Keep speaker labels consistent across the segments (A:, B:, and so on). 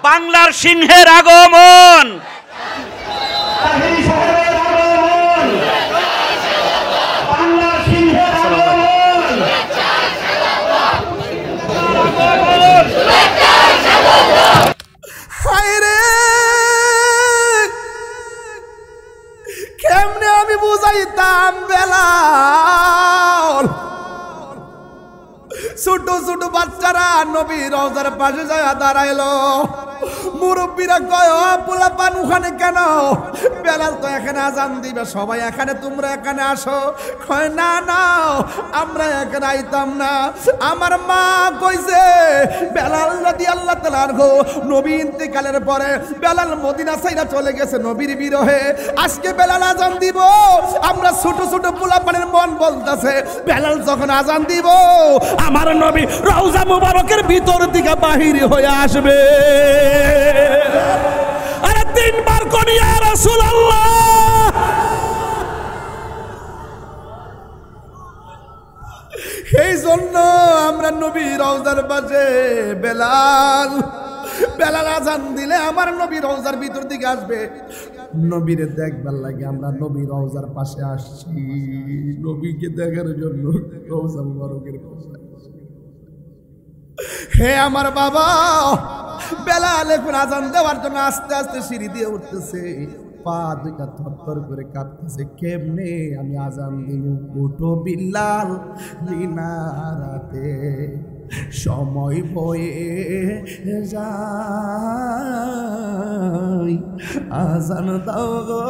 A: বাংলার সিংহের আগমন,
B: কেমনে আমি বুঝাইতাম বেলাল, ছোট ছোট বাচ্চারা নবী রওজার পাশে যায় দাঁড়াইলো, মুরব্বীরা কয় পোলাপান ওখানে কেন? বেলাল তো এখানে আজান দিবে, সবাই এখানে, তোমরা এখানে আসো। কয় না না, আমরা এখানে আইতাম না। আমার মা কইছে বেলাল রাদিয়াল্লাহু তাআলা আনহু নবী ইন্তেকালের পরে বেলাল মদিনা ছাইরা চলে গেছে নবীর বিরহে। আজকে বেলাল আজান দিব, আমরা ছোট ছোট পোলাপানের মন বলতাছে বেলাল যখন আজান দিব আমার নবী রওজা মুবারকের ভিতর থেকে বাহির হয়ে আসবে। আরে তিনবার কোন ইয়া রাসূলুল্লাহ। এই জন্য আমরা নবী রওজার পাশে বেলাল আজান দিলে আমার নবী রওজার ভিতর দিকে আসবে। নবীরে দেখবার লাগে আমরা নবী রওজার পাশে আসছি, নবীকে দেখার জন্য রওজা মুবারকের পাশে। হে আমার বাবা, বেলাল এখন আজান দেওয়ার জন্য আস্তে আস্তে সিঁড়ি দিয়ে উঠতেছে, পা দুইটা থরথর করে কাঁপতেছে। কেমনে আমি আজান দিব? উঠো বিল্লাল, মিনারাতে সময় বয়ে যায়, আজান দাও গো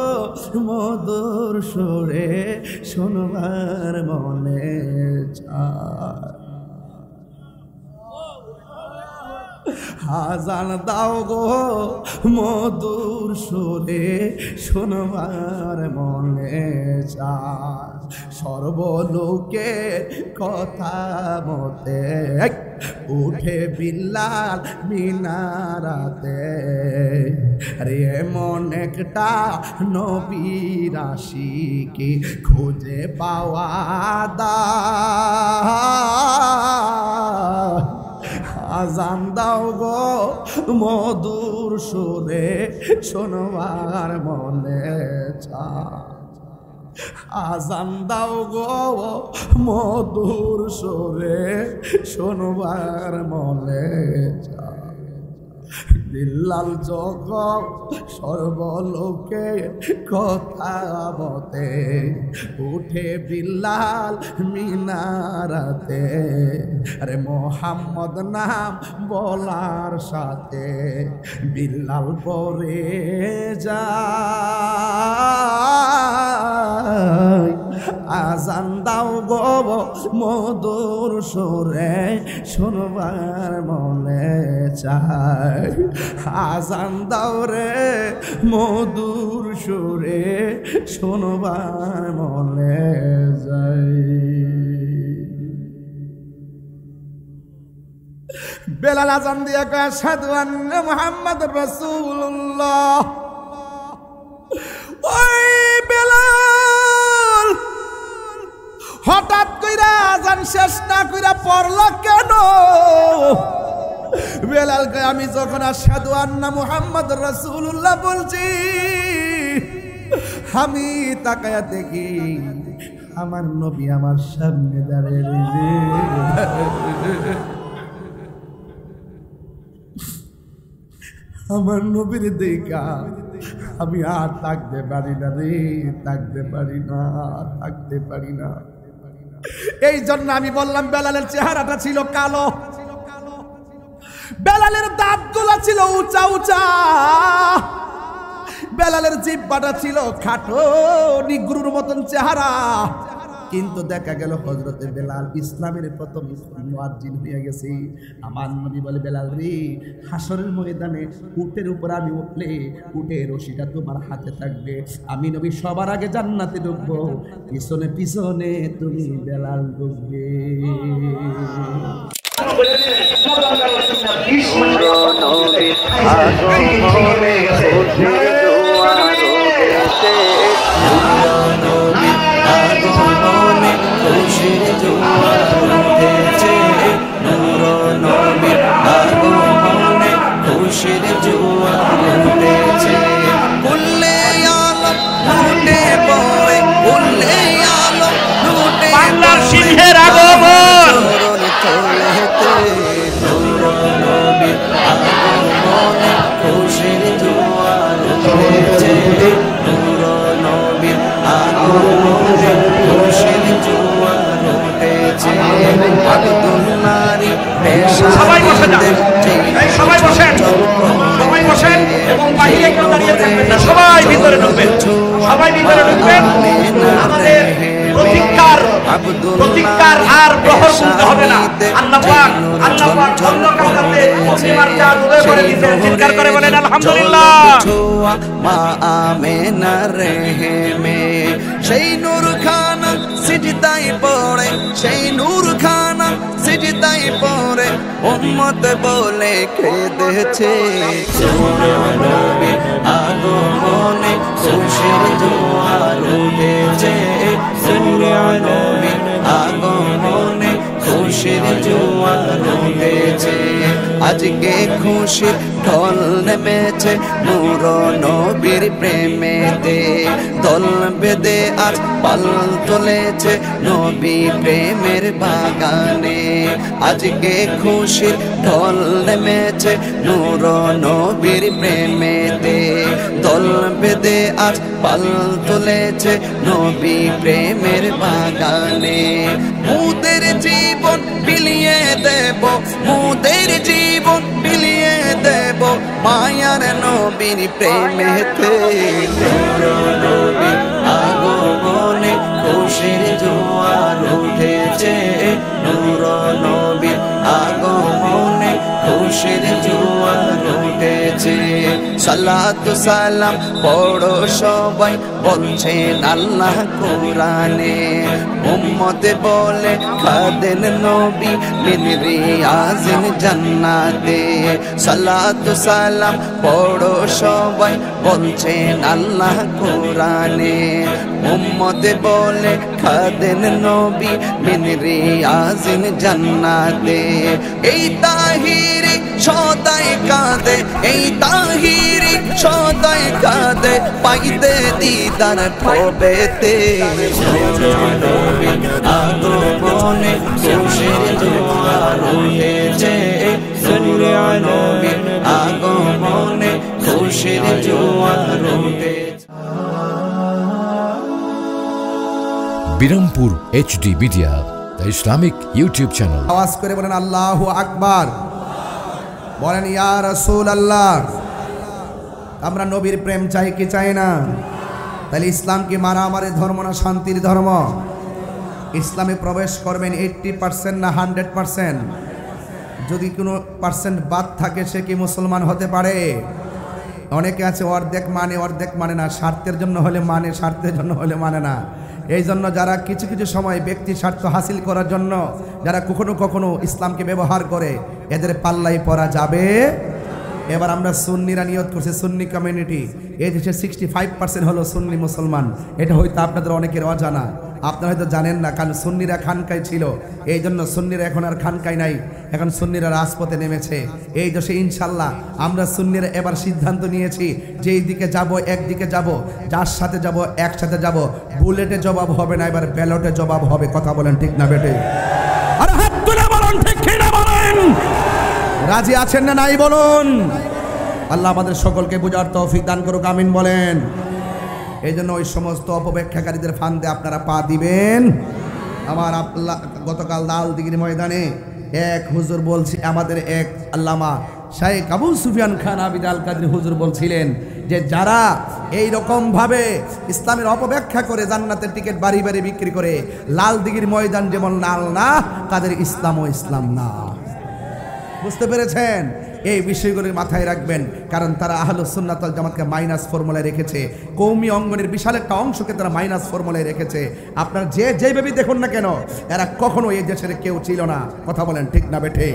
B: মধুর সুরে শোনবার মনে চায়। আজান দাও গো মধুর সুরে শোনবার মনে চায়, সর্বলোকে কথা মতে উঠে বিল্লাল মিনারাতে। রে এমন একটা নবীর আশিকি খুঁজে পাওয়া দায়, আজান দাও গো মধুর সুরে শোনবার মনে চায়, আজান দাও গো মধুর সুরে শোনবার মনে চায়। বিল্লাল যখন সর্বলোকে কথা মতে উঠে বিল্লাল মিনারাতে। আরে মোহাম্মদ নাম বলার সাথে বিল্লাল পরে যায়, আজান দাও গো মধুর সুরে শোনবার মনে চায়, আজান দাও রে মধুর সুরে শোনবার মনে যায়। বেলাল আজান দিয়া কয় আশহাদু আন্না মুহাম্মাদুর রাসূলুল্লাহ। ওই বেলাল হঠাৎ কইরা আজান শেষ না কইরা পড়লা কেন? বেলাল কয় আমি যখন আশহাদু আন্না মুহাম্মাদুর রাসূলুল্লাহ বলছি, আমি তাকায়া দেখি আমার নবী আমার সামনে দাঁড়িয়ে রয়েছে। আমার নবীর দেখা আমি আর থাকতে পারি না রে, থাকতে পারি না, থাকতে পারি না। এই জন্য আমি বললাম বেলালের চেহারাটা ছিল কালো, বেলালের দাঁতগুলো ছিল উঁচা উঁচা, বেলালের জিহ্বাটা ছিল খাটো নিগ্রুর মতন চেহারা। কিন্তু দেখা গেল হযরতে বেলাল ইসলামের প্রথম মুয়াজ্জিন হয়ে গেছে। আমার নবী বলে বেলাল রে, হাসরের ময়দানে উটের উপর আমি উঠলে উটের রশিটা তোমার হাতে থাকবে, আমি নবী সবার আগে জান্নাতে ঢুকবো, পিছনে পিছনে তুমি বেলাল ঢুকবে। খুশির
C: জোয়ার উঠেছে উল্লে আলম লুটে পড়ে উল্লে আলম লুটে
A: বাংলার সিংহের আগমন
C: খুশির জোয়ার উঠেছে নূর নবীর আগমনে খুশির জোয়ার উঠেছে আব্দুল্লাহরি পেশা
A: সবাই বসে যান এই সবাই বসেন এবং বাইরে কেউ দাঁড়িয়ে থাকবেন না সবাই ভিতরে ঢুকবেন আমাদের প্রতীক্ষার আর প্রহর গুনতে হবে না আল্লাহ পাক অন্ধকারটাতে পূর্ণিমার চাঁদ উদয় করে দিয়েছেন চিৎকার করে বলেন আলহামদুলিল্লাহ
C: মা আমেনা রেহেমে সেই নূর খানা সিজদায় পড়ে সেই নূর খানা সিজদায় পড়ে উম্মত বলে কেঁদেছে নবীর আগমনে খুশির জোয়ার উঠেছে নবীর আগমনে খুশির জোয়ার উঠেছে আজকে খুশির ঢল নেমেছে নূর নবীর প্রেমেতে দল বেঁধে আজ পাল তুলেছে নবী প্রেমের বাগানে আজকে খুশির ঢল নেমেছে নূর নবীর প্রেমেতে দল বেঁধে আজ পাল তুলেছে নবী প্রেমের বাগানে মুদের জীবন বিলিয়ে দেব মুদের জীবন বিলিয়ে দেব মায়ার নবীর প্রেমেতে নবীর আগমনে খুশির জোয়ার উঠেছে নূর নবীর আগমনে খুশির জোয়ার উঠেছে সালাতু সালাম পড়ো সবাই বলছেন আল্লাহ কোরআনে উম্মত বলে খাদেন নবী মিন রিয়াজিন জান্নাতে সালাতু সালাম পড়ো সবাই বলছেন আল্লাহ কোরআনে উম্মত বলে খাদেন নবী মিন রিয়াজিন জান্নাতে এই তাহিরি সদাই কাঁদে এই তাহিরি সদাই কাঁদে পাইতে দিদার পবেতে আগমনে খুশির জোয়ার উঠেছে নবীর আগমনে খুশির জোয়ার উঠেছে
D: Birampur HD media the Islamic YouTube channel
B: আওয়াজ করে বলেন আল্লাহু আকবার বলেন ইয়া রাসূলুল্লাহ আমরা নবীর প্রেম চাই কি চাই না তাহলে ইসলাম কি মারামারি ধর্ম না শান্তির ধর্ম ইসলামে প্রবেশ করবেন 80% না 100% যদি কোনো পার্সেন্ট বাদ থাকে সে কি মুসলমান হতে পারে অনেকে আছে অর্ধেক মানে না স্বার্থের জন্য হলে মানে স্বার্থের জন্য হলে মানে না এই জন্য যারা কিছু কিছু সময় ব্যক্তি স্বার্থ হাসিল করার জন্য যারা কখনো কখনো ইসলামকে ব্যবহার করে এদের পাল্লাই পড়া যাবে এবার আমরা সুন্নিরা নিয়ত করছি সুন্নি কমিউনিটি এই দেশে 65% হলো সুন্নি মুসলমান এটা হয়তো আপনাদের অনেকের অজানা আপনারা হয়তো জানেন না কারণ সুন্নিরা খানকায় ছিল এই জন্য সুন্নিরা এখন আর খানকায় নাই এখন সুন্নিরা রাজপথে নেমেছে এই দেশে ইনশাল্লাহ আমরা সুন্নিরা এবার সিদ্ধান্ত নিয়েছি যে এই দিকে যাব একদিকে যাব যার সাথে যাব একসাথে যাব বুলেটে জবাব হবে না এবার ব্যালটে জবাব হবে কথা বলেন ঠিক না বেটে আর হাত তুলে বলেন ঠিক না বলেন রাজি আছেন না নাই বলুন আল্লাহ আমাদের সকলকে বুঝার তৌফিক দান করুক আমিন বলেন এই জন্য ওই সমস্ত অপব্যাখ্যাকারীদের ফান্দে আপনারা পা দিবেন আমার আল্লাহ গতকাল লালদিঘির ময়দানে এক হুজুর বলছি আমাদের এক আল্লামা শাইখ আবু সুফিয়ান খান আবিদ আল কাদরি হুজুর বলছিলেন যে যারা এই রকম ভাবে ইসলামের অপব্যাখ্যা করে জান্নাতের টিকিট বাড়ি বাড়ি বিক্রি করে লালদিঘির ময়দান যেমন লাল না তাদের ইসলামও ইসলাম না বুঝতে পেরেছেন এই বিষয়গুলির মাথায় রাখবেন কারণ তারা আহলুস সুন্নাত ওয়াল জামাতকে মাইনাস ফর্মুলায় রেখেছে কওমি অঙ্গনের বিশাল একটা অংশকে তারা মাইনাস ফর্মুলায় রেখেছে আপনারা যেভাবে দেখুন না কেন এরা কখনো এই দেশের কেউ ছিল না কথা বলেন ঠিক না বেঠে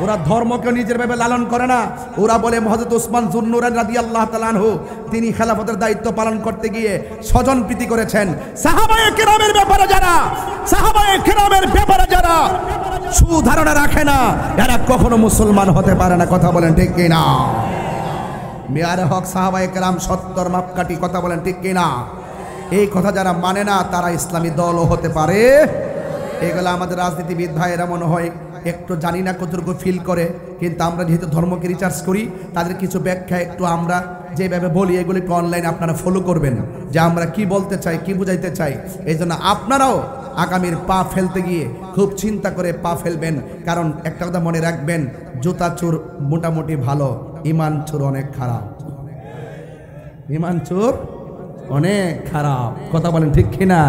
B: ওরা ধর্মকে নিজের ভাবে লালন করে না ওরা বলে হযরত ওসমান যুন্নুরাইন রাদিয়াল্লাহু তাআলা আনহু তিনি খেলাফতের দায়িত্ব পালন করতে গিয়ে স্বজন প্রীতি করেছেন সাহাবায়ে কেরামের ব্যাপারে যারা সুধারণা রাখে না এরা কখনো মুসলমান হতে পারে না কথা বলেন ঠিক কি না মেয়ারে হক সাহাবায়ে কেরাম 70 মাপকাঠি, কথা বলেন ঠিক কিনা? এই কথা যারা মানে না তারা ইসলামী দলও হতে পারে। এগুলো আমাদের রাজনীতিবিদ ভাইয়েরা মনে হয় একটু জানি না কতটুকু ফিল করে, কিন্তু আমরা যেহেতু ধর্মকে রিসার্চ করি তাদের কিছু ব্যাখ্যা একটু আমরা যেভাবে বলি এগুলি একটু অনলাইনে আপনারা ফলো করবেন যে আমরা কি বলতে চাই, কি বুঝাইতে চাই। এই জন্য আপনারাও আগামীর পা ফেলতে গিয়ে খুব চিন্তা করে পা ফেলবেন, কারণ একটা কথা মনে রাখবেন, জুতা চোর মোটামুটি ভালো, ইমান চোর অনেক খারাপ। ইমান চোর অনেক খারাপ, কথা বলেন ঠিক কিনা?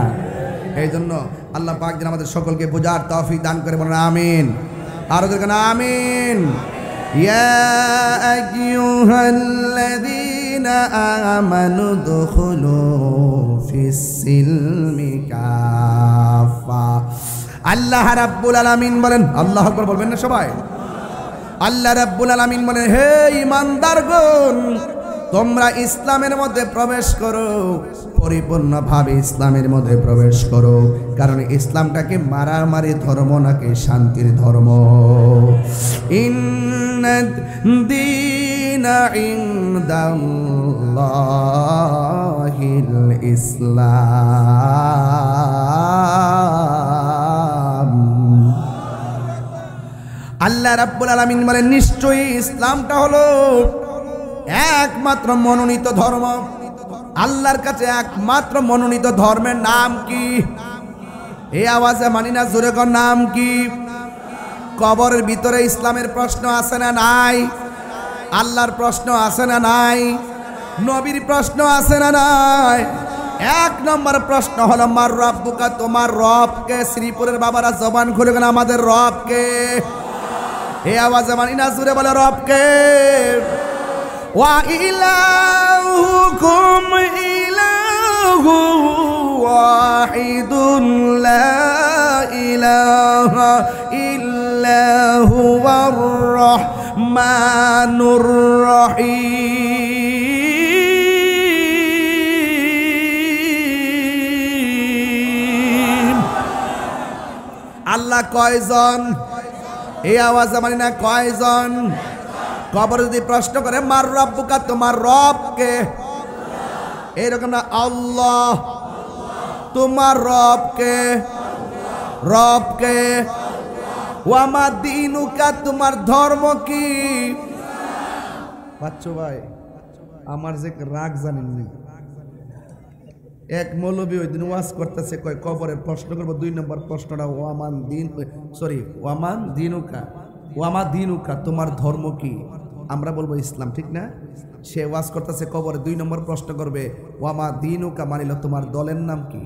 B: এই জন্য আল্লাহ পাক যেন আমাদের সকলকে বোঝার তৌফিক দান করে, বলেন আমিন। আরো দেখেন আমিন। ইয়া আইয়ুহাল্লাযীনা আমানু দুখুলু ফিস-সিলমি কাফা। আল্লাহ রাব্বুল আলামিন বলেন, আল্লাহু আকবার বলবেন না সবাই? আল্লাহ রাব্বুল আলামিন বলেন, হে ঈমানদারগণ, তোমরা ইসলামের মধ্যে প্রবেশ করো, পরিপূর্ণভাবে ইসলামের মধ্যে প্রবেশ করো, কারণ ইসলামটাকে মারামারি ধর্ম নাকি শান্তির ধর্ম। ইন্নাদ দীনা ইনদাল্লাহিল ইসলাম। আল্লাহ রাব্বুল আলামিন বলেন, নিশ্চয়ই ইসলামটা হলো একমাত্র মনোনীত ধর্ম। আল্লাহর কাছে একমাত্র মনোনীত ধর্মের নাম কি? এই আওয়াজে মানি না, জোরে কর নাম কি? কবরের ভিতরে ইসলামের প্রশ্ন আছে না নাই? আল্লাহর প্রশ্ন আছে না নাই? নবীর প্রশ্ন আছে না নাই? এক নম্বর প্রশ্ন হলো মার রব্বুকা, তোমার রবকে? শ্রীপুরের বাবারা জবান খুলে গেল, আমাদের রবকে? এই আওয়াজে মানি না, জোরে বলে রবকে। ওয়া ইলাহুকুম ইলাহু ওয়াহিদুন লা ইলাহা ইল্লা হুয়ার রহমানুর রহিম। আল্লাহ কয়জন? এই আওয়াজে মানি না, কয়জন? কবর যদি প্রশ্ন করে মার রব্বুকা, তোমার রবকে? এরকম না, আল্লাহ তোমার রবকে? রবকে। ওয়ামা দীনুকা, তোমার ধর্ম কি? বাচ্চু ভাই আমার যে রাগ জানেননি, এক মৌলবী ওই দিন ওয়াজ করতেছে, কয় কবরের প্রশ্ন করবো, 2 নম্বর প্রশ্নটা ওয়ামান দিন, সরি ওয়ামান দিনুকা, ওয়ামা দিনুকা, তোমার ধর্ম কি? আমরা বলবো ইসলাম, ঠিক না? সে ওয়াজ করতেছে কবরে 2 নম্বর প্রশ্ন করবে, ওয়ামা দিনুকা মানিল, তোমার দলের নাম কি?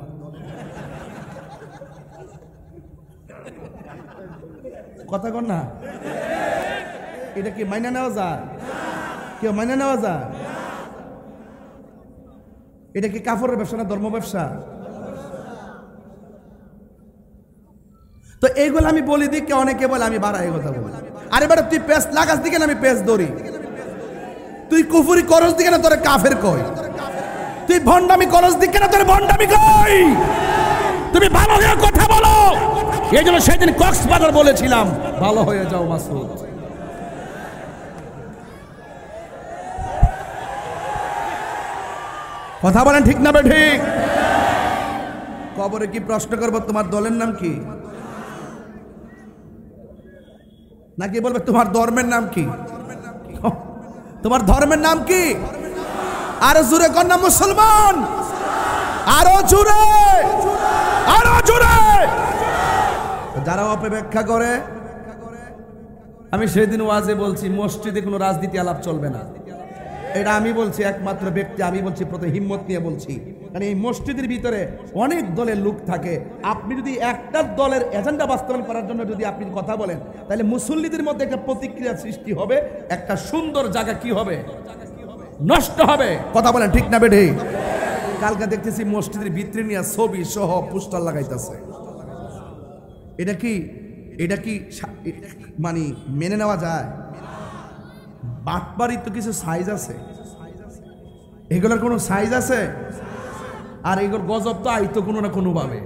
B: কথা কর না, এটা কি মাইনা নেওয়া যায়? কেউ মাইনা নেওয়া যায়? এটা কি কাফরের ব্যবসা না ধর্ম ব্যবসা? তো এইগুলো আমি বলি দিকে অনেকে বলে আমি বাড়া এই কথা বলি। আরে বেটা তুই পেস লাগাস দিকে না আমি পেস ধরি, তুই কুফরি করস দিকে না তোরে কাফের কই, তুই ভন্ডামি করস দিকে না তোরে ভন্ডামি কই। তুমি ভালো হয়ে কথা বলো, এই জন্য সেদিন কক্সবাজার বলেছিলাম ভালো হয়ে যাও মাসুদ। কথা বলেন ঠিক না বে ঠিক? কবরে কি প্রশ্ন করবো তোমার দলের নাম কি, নাকি বলবে তোমার ধর্মের নাম কি? তোমার ধর্মের নাম কি? আরো জোরে কন্যা মুসলমান, আরো জোরে, আরো জোরে। যারা অপব্যাখ্যা করে, আমি সেদিন ওয়াজে বলছি মসজিদে কোনো রাজনীতি আলাপ চলবে না, এটা আমি বলছি একমাত্র ব্যক্তি, আমি বলছি প্রথমে হিম্মত নিয়ে বলছি, কারণ এই মসজিদের ভিতরে অনেক দলের লোক থাকে। আপনি যদি একটা দলের এজেন্ডা বাস্তবায়ন করার জন্য যদি আপনি কথা বলেন, তাহলে মুসল্লিদের মধ্যে একটা প্রতিক্রিয়া সৃষ্টি হবে, একটা সুন্দর জায়গা কি হবে, নষ্ট হবে। কথা বলেন ঠিক না বেঠে? কালকে দেখতেছি মসজিদের ভিতরে নিয়ে ছবি সহ পোস্টার লাগাইতেছে। এটা কি, এটা কি মানে মেনে নেওয়া যায়? বাটবাড়ির তো কিছু সাইজ আছে, এগুলোর কোনো সাইজ আছে? আর এগুলোর গজব তো আইতো কোনো না কোনো ভাবে,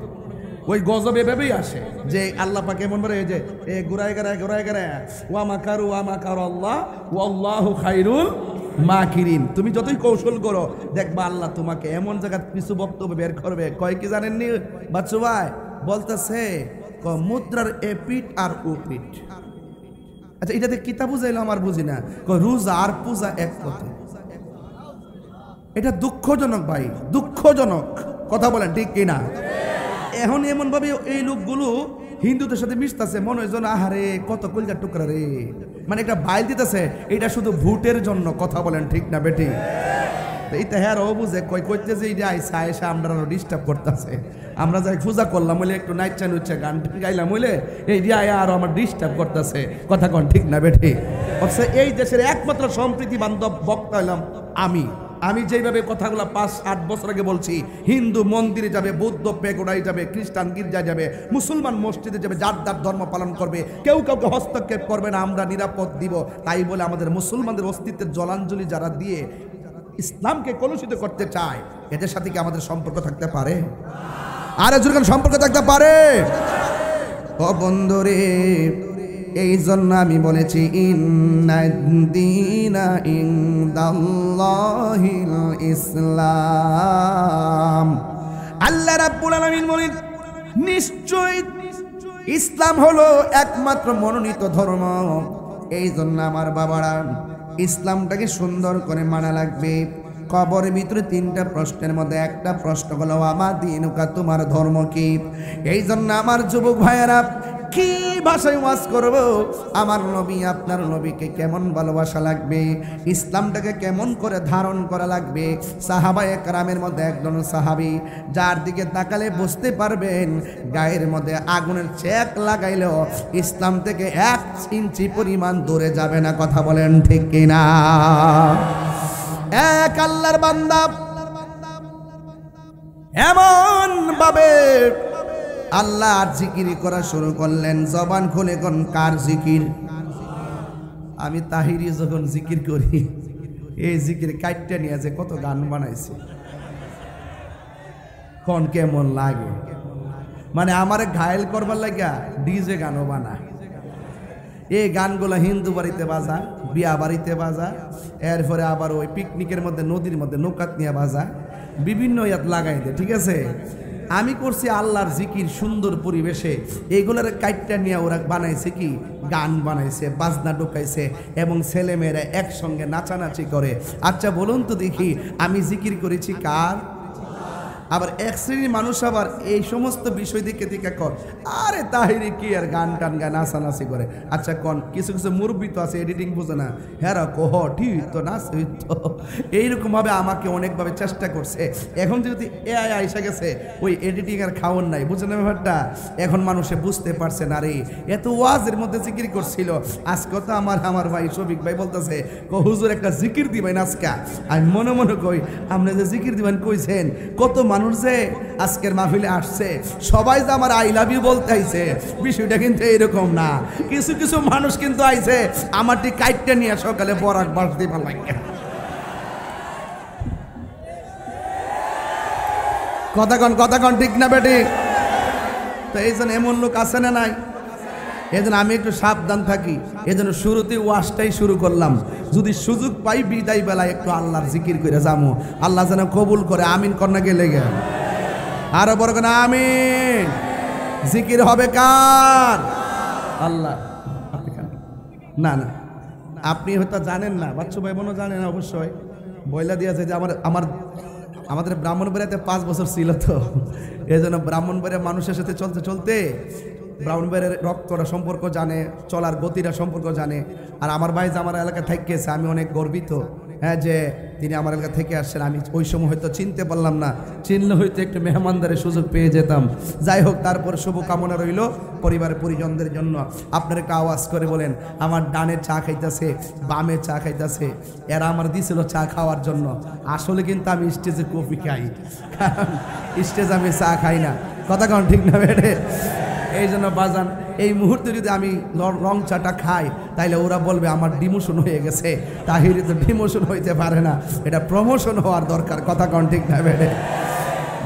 B: ওই গজব এভাবেই আসে যে আল্লাহ পাক এমন বলে যে এ ঘুরায় গেরায় ওয়া মাকারু আল্লাহ ওয়াল্লাহু খায়রুল মাকিরিন। তুমি যতই কৌশল করো দেখবা আল্লাহ তোমাকে এমন জায়গা কিছু বক্তব্য বের করবে। কয় কি জানেননি বাচ্চু ভাই? বলতেছে মুদ্রার এপিট আর উপিট। আচ্ছা এটাতে কিতা বুঝাইলো আমার বুঝি না। রোজা আর পূজা এক কথা। এটা দুঃখজনক ভাই, দুঃখজনক কথা বলেন ঠিক কিনা? এখন এমন ভাবে এই লোকগুলো হিন্দুদের সাথে মিশতেছে, মনে হয় যেন আহারে কত কলজার টুকরা রে, মানে একটা বাইল দিতেছে এটা শুধু ভোটের জন্য। কথা বলেন ঠিক না বেটি? এইটা হ্যাঁ ও বুঝে কই কইতে যে এটা আইসা আইসা আমরা ডিস্টার্ব করতেছে। আমরা যাই পূজা করলাম বলে একটু নাইচা নুচ্ছা গান গাইলাম বলে এই দিয়ে আর আমার ডিস্টার্ব করতেছে। কথা কন ঠিক না বেটি? অবশ্য এই দেশের একমাত্র সম্প্রীতি বান্ধব বক্তা হইলাম আমি যেইভাবে কথাগুলো 5-8 বছর আগে বলছি, হিন্দু মন্দিরে যাবে, বৌদ্ধ পেগোডায় যাবে, খ্রিস্টান গির্জায় যাবে, মুসলমান মসজিদে যাবে, যার যার ধর্ম পালন করবে, কেউ কাউকে হস্তক্ষেপ করবে না, আমরা নিরাপদ দিব। তাই বলে আমাদের মুসলমানদের অস্তিত্বের জলাঞ্জলি যারা দিয়ে ইসলামকে কলুষিত করতে চায়, এদের সাথে কি আমাদের সম্পর্ক থাকতে পারে? আরে যখন সম্পর্ক থাকতে পারে ও বন্ধুরে, এই জন্য আমি বলেছি ইন্নাদ-দীনা ইনদাল্লাহিল ইসলাম। আল্লাহ রাব্বুল আলামিন বলেন নিশ্চয় ইসলাম হলো একমাত্র মনোনীত ধর্ম। এই জন্য আমার বাবারা ইসলামটাকে সুন্দর করে মানা লাগবে। কবরের ভিতরে 3টা প্রশ্নের মধ্যে একটা প্রশ্ন হলো আমার দিনুকা, তোমার ধর্ম কি? এই জন্য আমার যুবক ভাইয়েরা কি ভাষায় ওয়াজ করব? আমার নবী, আপনার নবীকে কেমন ভালোবাসা লাগবে, ইসলামটাকে কেমন করে ধারণ করা লাগবে। সাহাবায়ে কেরামের মধ্যে একজন সাহাবী, যার দিকে তাকালে বুঝতে পারবেন গায়ের মধ্যে আগুনের চেক লাগাইলেও ইসলাম থেকে 1 ইঞ্চি পরিমাণ দূরে যাবে না। কথা বলেন ঠিক কিনা? এক আল্লাহর বান্দা এমন ভাবে আল্লাহর জিকির করা শুরু করলেন। জবান খুলে কোন কার জিকির? আমি তাহিরি যখন জিকির করি, এই জিকির কাইটটা নিয়ে যে কত গান বানাইছে, কোন কেমন লাগে। মানে আমারে ঘায়েল করবার লাগা ডিজে গানও বানা। এই গানগুলো হিন্দু বাড়িতে বাজা, বিয়া বাড়িতে বাজা, এরপরে আবার ওই পিকনিকের মধ্যে নদীর মধ্যে নৌকাত নিয়ে বাজা, বিভিন্ন ইয়াত লাগাই দেয়। ঠিক আছে, আমি করছি আল্লাহর জিকির সুন্দর পরিবেশে, এইগুলোর কাইটটা নিয়ে ওরা বানাইছে কি গান বানাইছে, বাজনা ঢুকাইছে এবং ছেলেমেয়েরা একসঙ্গে নাচানাচি করে। আচ্ছা বলুন তো দেখি, আমি জিকির করেছি কার? আবার এক শ্রেণীর মানুষ আবার এই সমস্ত বিষয় দিকে দিকে কর, আরে তাহিরি কি আর গান টান গান নাচানাচি করে। আচ্ছা কোন কিছু কিছু মুরব্বী তো আছে এডিটিং বোঝে না, হ্যাঁ কহ ঠিক তো নাচ তো। এইরকমভাবে আমাকে অনেকভাবে চেষ্টা করছে। এখন যেহেতু এআই আইসা গেছে, ওই এডিটিং আর খাওয়ার নাই, বুঝে না ব্যাপারটা? এখন মানুষে বুঝতে পারছে না রে, এত ওয়াজের মধ্যে জিকির করছিল। আজকে তো আমার ভাই শফিক ভাই বলতেছে হুজুর একটা জিকির দিবেন আজকে। আমি মনে মনে কই আপনি যে জিকির দিবেন কইছেন, কত মানুষ যে আজকের মাহফিলে আসছে সবাই যে আমার আই লাভ ইউ বলতে আইছে, বিষয়টা কিন্তু এরকম না। কিছু কিছু মানুষ কিন্তু আইছে আমারটি কাইটটা নিয়ে সকালে বরাক বাস দিবার লাগে। কথা কন ঠিক না বেটি? তো এই জন্য এমন লোক আছে না নাই? এই জন্য আমি একটু সাবধান থাকি। এই জন্য শুরুতে ওয়াজটাই শুরু করলাম, যদি সুযোগ পাই বিদায় বেলায় একটু আল্লাহর জিকির করে যাবো, আল্লাহ যেন কবুল করে। আমিন কন্যা গেলে গে আরো বড় করে আমিন। জিকির হবে কার? আল্লাহ। না না আপনি হয়তো জানেন না, বাচ্চু ভাই বোনও জানে না, অবশ্যই বইলা দিয়েছে যে আমাদের ব্রাহ্মণবাড়িয়াতে 5 বছর ছিল, তো এই জন্য ব্রাহ্মণবাড়িয়া মানুষের সাথে চলতে চলতে ব্রাহ্মণবাড়িয়ার রক্তটা সম্পর্ক জানে, চলার গতিটা সম্পর্ক জানে। আর আমার ভাই যে আমার এলাকা থেকেছে, আমি অনেক গর্বিত, হ্যাঁ, যে তিনি আমার এলাকা থেকে আসছেন। আমি ওই সময় হয়তো চিনতে পারলাম না, চিনলে হয়তো একটু মেহমানদারের সুযোগ পেয়ে যেতাম। যাই হোক, তারপর শুভকামনা রইল পরিবারের পরিজনদের জন্য। আপনারা একটু আওয়াজ করে বলেন, আমার ডানে চা খাইতেছে, বামে চা খাইতেছে, এরা আমার দিছিল চা খাওয়ার জন্য। আসলে কিন্তু আমি স্টেজে কফি খাই, কারণ স্টেজে আমি চা খাই না। কথা কন ঠিক না বেড়ে? এই জন্য বাজান, এই মুহূর্তে যদি আমি রং চাটা খাই তাইলে ওরা বলবে আমার ডিমোশন হয়ে গেছে। তাহিরি তো ডিমোশন হইতে পারে না, এটা প্রমোশন হওয়ার দরকার। কথা কন ঠিক না বেড়ে?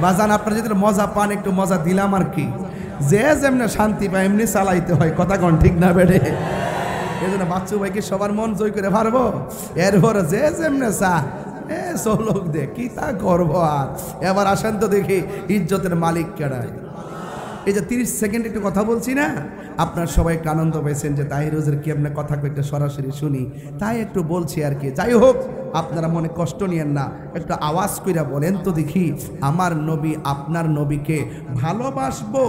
B: বাজান আপনারা যদি মজা পান, একটু মজা দিলাম আর কি। যে যেমনি শান্তি পায় এমনি চালাইতে হয়। কথা কন ঠিক না বেড়ে? এই জন্য বাচ্চু ভাইকে সবার মন জয় করে পারবো? এরপর যে যেমনে চা লোক দে কি তা করবো। আর এবার আসেন তো দেখি ইজ্জতের মালিক কেডায়। এই যে 30 সেকেন্ড একটু কথা বলছি না, আপনার সবাই একটু আনন্দ পেয়েছেন যে তাহির হুজুর কি আপনার কথা একটু সরাসরি শুনি, তাই একটু বলছি আর কি। যাই হোক, আপনারা মনে কষ্ট নিয়েন না, একটু আওয়াজ কইরা বলেন তো দেখি, আমার নবী আপনার নবীকে ভালোবাসবো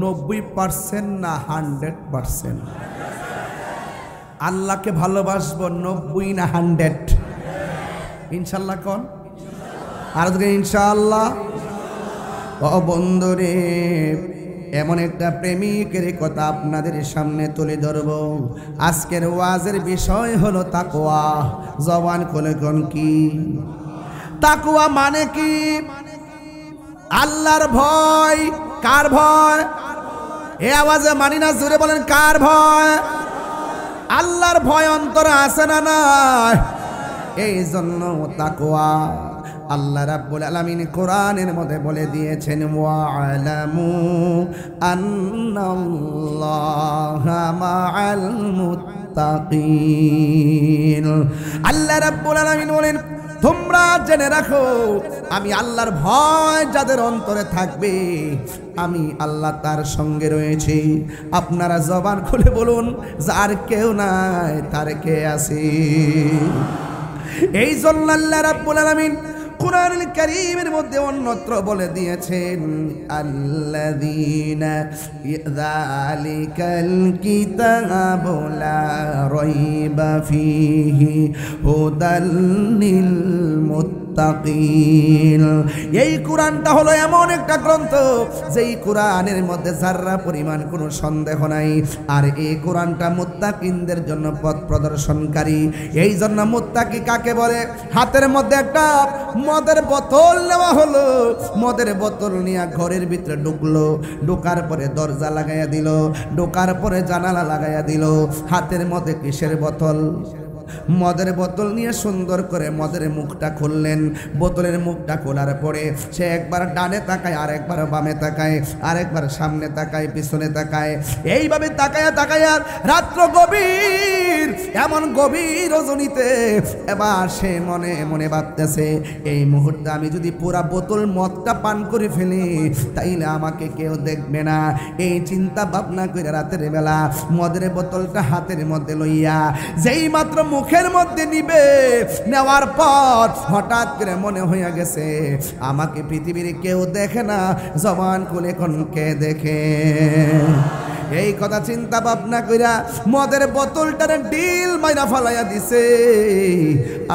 B: 90% না 100%? আল্লাহকে ভালোবাসবো 90 না 100? ইনশাল্লাহ কোন? আর ইনশাআল্লাহ। ও বন্ধুরে, এমন একটা প্রেমিকের কথা আপনাদের সামনে তুলে ধরব। আজকের ওয়াজের বিষয় হলো তাকওয়া। জবান খুলে কোন কি? তাকওয়া মানে কি? আল্লাহর ভয়। কার ভয়? এ আওয়াজে মানি না, জোরে বলেন কার ভয়? আল্লাহর ভয় অন্তরে আছে না নাই? এই জন্য তাকওয়া আল্লাহ রাব্বুল আলামিন কোরআনের মধ্যে বলে দিয়েছেন, ওয়া'লামু আন্নাল্লাহা মা'আল মুত্তাকিন। আল্লাহ রাব্বুল আলামিন বলেন, তোমরা জেনে রাখো আমি আল্লাহর ভয় যাদের অন্তরে থাকবে, আমি আল্লাহ তার সঙ্গে রয়েছি। আপনারা জবান খুলে বলুন, যার কেউ নাই তার কে আছে? এই জন্য আল্লাহ রাব্বুল আলামিন কুরআনুল কারীমের মধ্যে অন্যত্র বলে দিয়েছেন, আল্লাযীনা যালিকাল কিতাবু লা রাইবা ফীহি হুদাল লিল মুত্তাকিন। এই কোরআনটা হলো এমন একটা গ্রন্থ যেই কোরআনের মধ্যে যারা পরিমাণ কোনো সন্দেহ নাই। আর এই কোরআনটা মুত্তাকিনদের জন্য পথ প্রদর্শনকারী। এই জন্য মুত্তাকি কাকে বলে? হাতের মধ্যে একটা মদের বোতল নেওয়া হলো, মদের বোতল নিয়ে ঘরের ভিতরে ঢুকলো, ঢোকার পরে দরজা লাগাইয়া দিল, ঢোকার পরে জানালা লাগাইয়া দিল। হাতের মধ্যে কিসের বোতল? মদের বোতল নিয়ে সুন্দর করে মদের মুখটা খুললেন। বোতলের মুখটা খোলার পরে সে একবার ডানে তাকায়, আরেকবার বামে তাকায়, আরেকবার সামনে তাকায়, পিছনে তাকায়। এইভাবে তাকায়া তাকায়া রাত্র গভীর, এমন গভীর রজনীতে এবার সে মনে মনে ভাবতেছে, এই মুহূর্তে আমি যদি পুরা বোতল মদটা পান করে ফেলি তাইলে আমাকে কেউ দেখবে না। এই চিন্তা ভাবনা করে রাতের বেলা মদের বোতলটা হাতের মধ্যে লইয়া যেই মাত্র মুখের মধ্যে নিবে, নেওয়ার পর হঠাৎ করে মনে হইয়া গেছে আমাকে পৃথিবীর কেউ দেখে না, জবান খুলে কোন কে দেখে? এই কথা চিন্তা ভাবনা কইরা মদের বোতলটার ডিল মাইরা ফালাইয়া দিছে।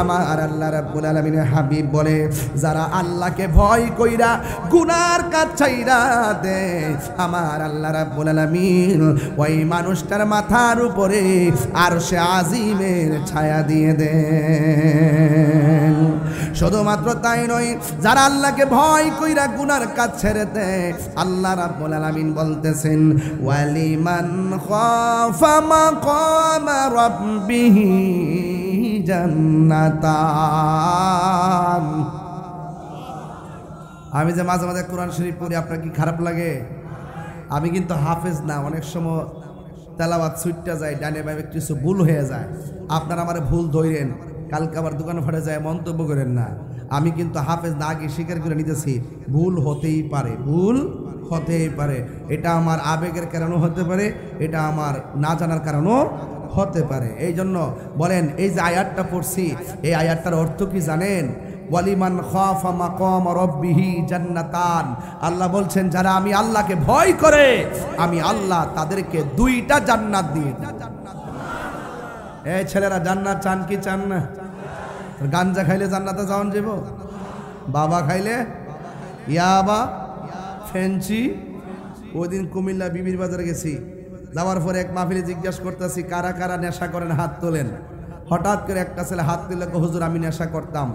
B: আমার আল্লাহ রাব্বুল আলামিনের হাবিব বলে, যারা আল্লাহকে ভয় কইরা গুনার কাজ ছাইরা দেয়, আমার আল্লাহ রাব্বুল আলামিন ওই মানুষটার মাথার উপরে আরশে আজিমের ছায়া দিয়ে দেন। শুধুমাত্র তাই নয়, যারা আল্লাহকে ভয় কইরা গুনার কাজ ছেড়ে দেয়, আল্লাহ রাব্বুল আলামিন বলতেছেন, ওয়ালিমান খাফা মাকামা রাব্বিহি জান্নাতান। আমি যে মাঝে মাঝে কোরআন শরীফ পড়ি, আপনার কি খারাপ লাগে? আমি কিন্তু হাফেজ না, অনেক সময় তেলাওয়াত ছুটতে যায়, ডানে বামে কিছু ভুল হয়ে যায়। আপনারা আমার ভুল ধরেন, কালকে আবার দোকানে ফাটে যায় মন্তব্য করেন না। আমি কিন্তু হাফেজ না, আগে স্বীকার করে নিতেছি ভুল হতেই পারে, ভুল হতেই পারে। এটা আমার আবেগের কারণও হতে পারে, এটা আমার না জানার কারণও হতে পারে। এই জন্য বলেন, এই যে আয়াতটা পড়ছি, এই আয়াতটার অর্থ কি জানেন? ওয়ালিমান খাফা মাকাম রাব্বিহি জান্নাতান। আল্লাহ বলছেন, যারা আমি আল্লাহকে ভয় করে, আমি আল্লাহ তাদেরকে 2টা জান্নাত দিয়ে দেব। এই ছেলেরা জান্নাত চান কি চান না? গাঞ্জা খাইলে জান্নাতে যাওয়ান যাব? বাবা খাইলে ইয়াবা, ফেন্সি। ওই দিন কুমিল্লা বিবির বাজারে গেছি, যাওয়ার পরে এক মাহফিলে জিজ্ঞাসা করতেছি, কারা কারা নেশা করেন হাত তোলেন। হঠাৎ করে একটা ছেলে হাত তুলে, হুজুর আমি নেশা করতাম,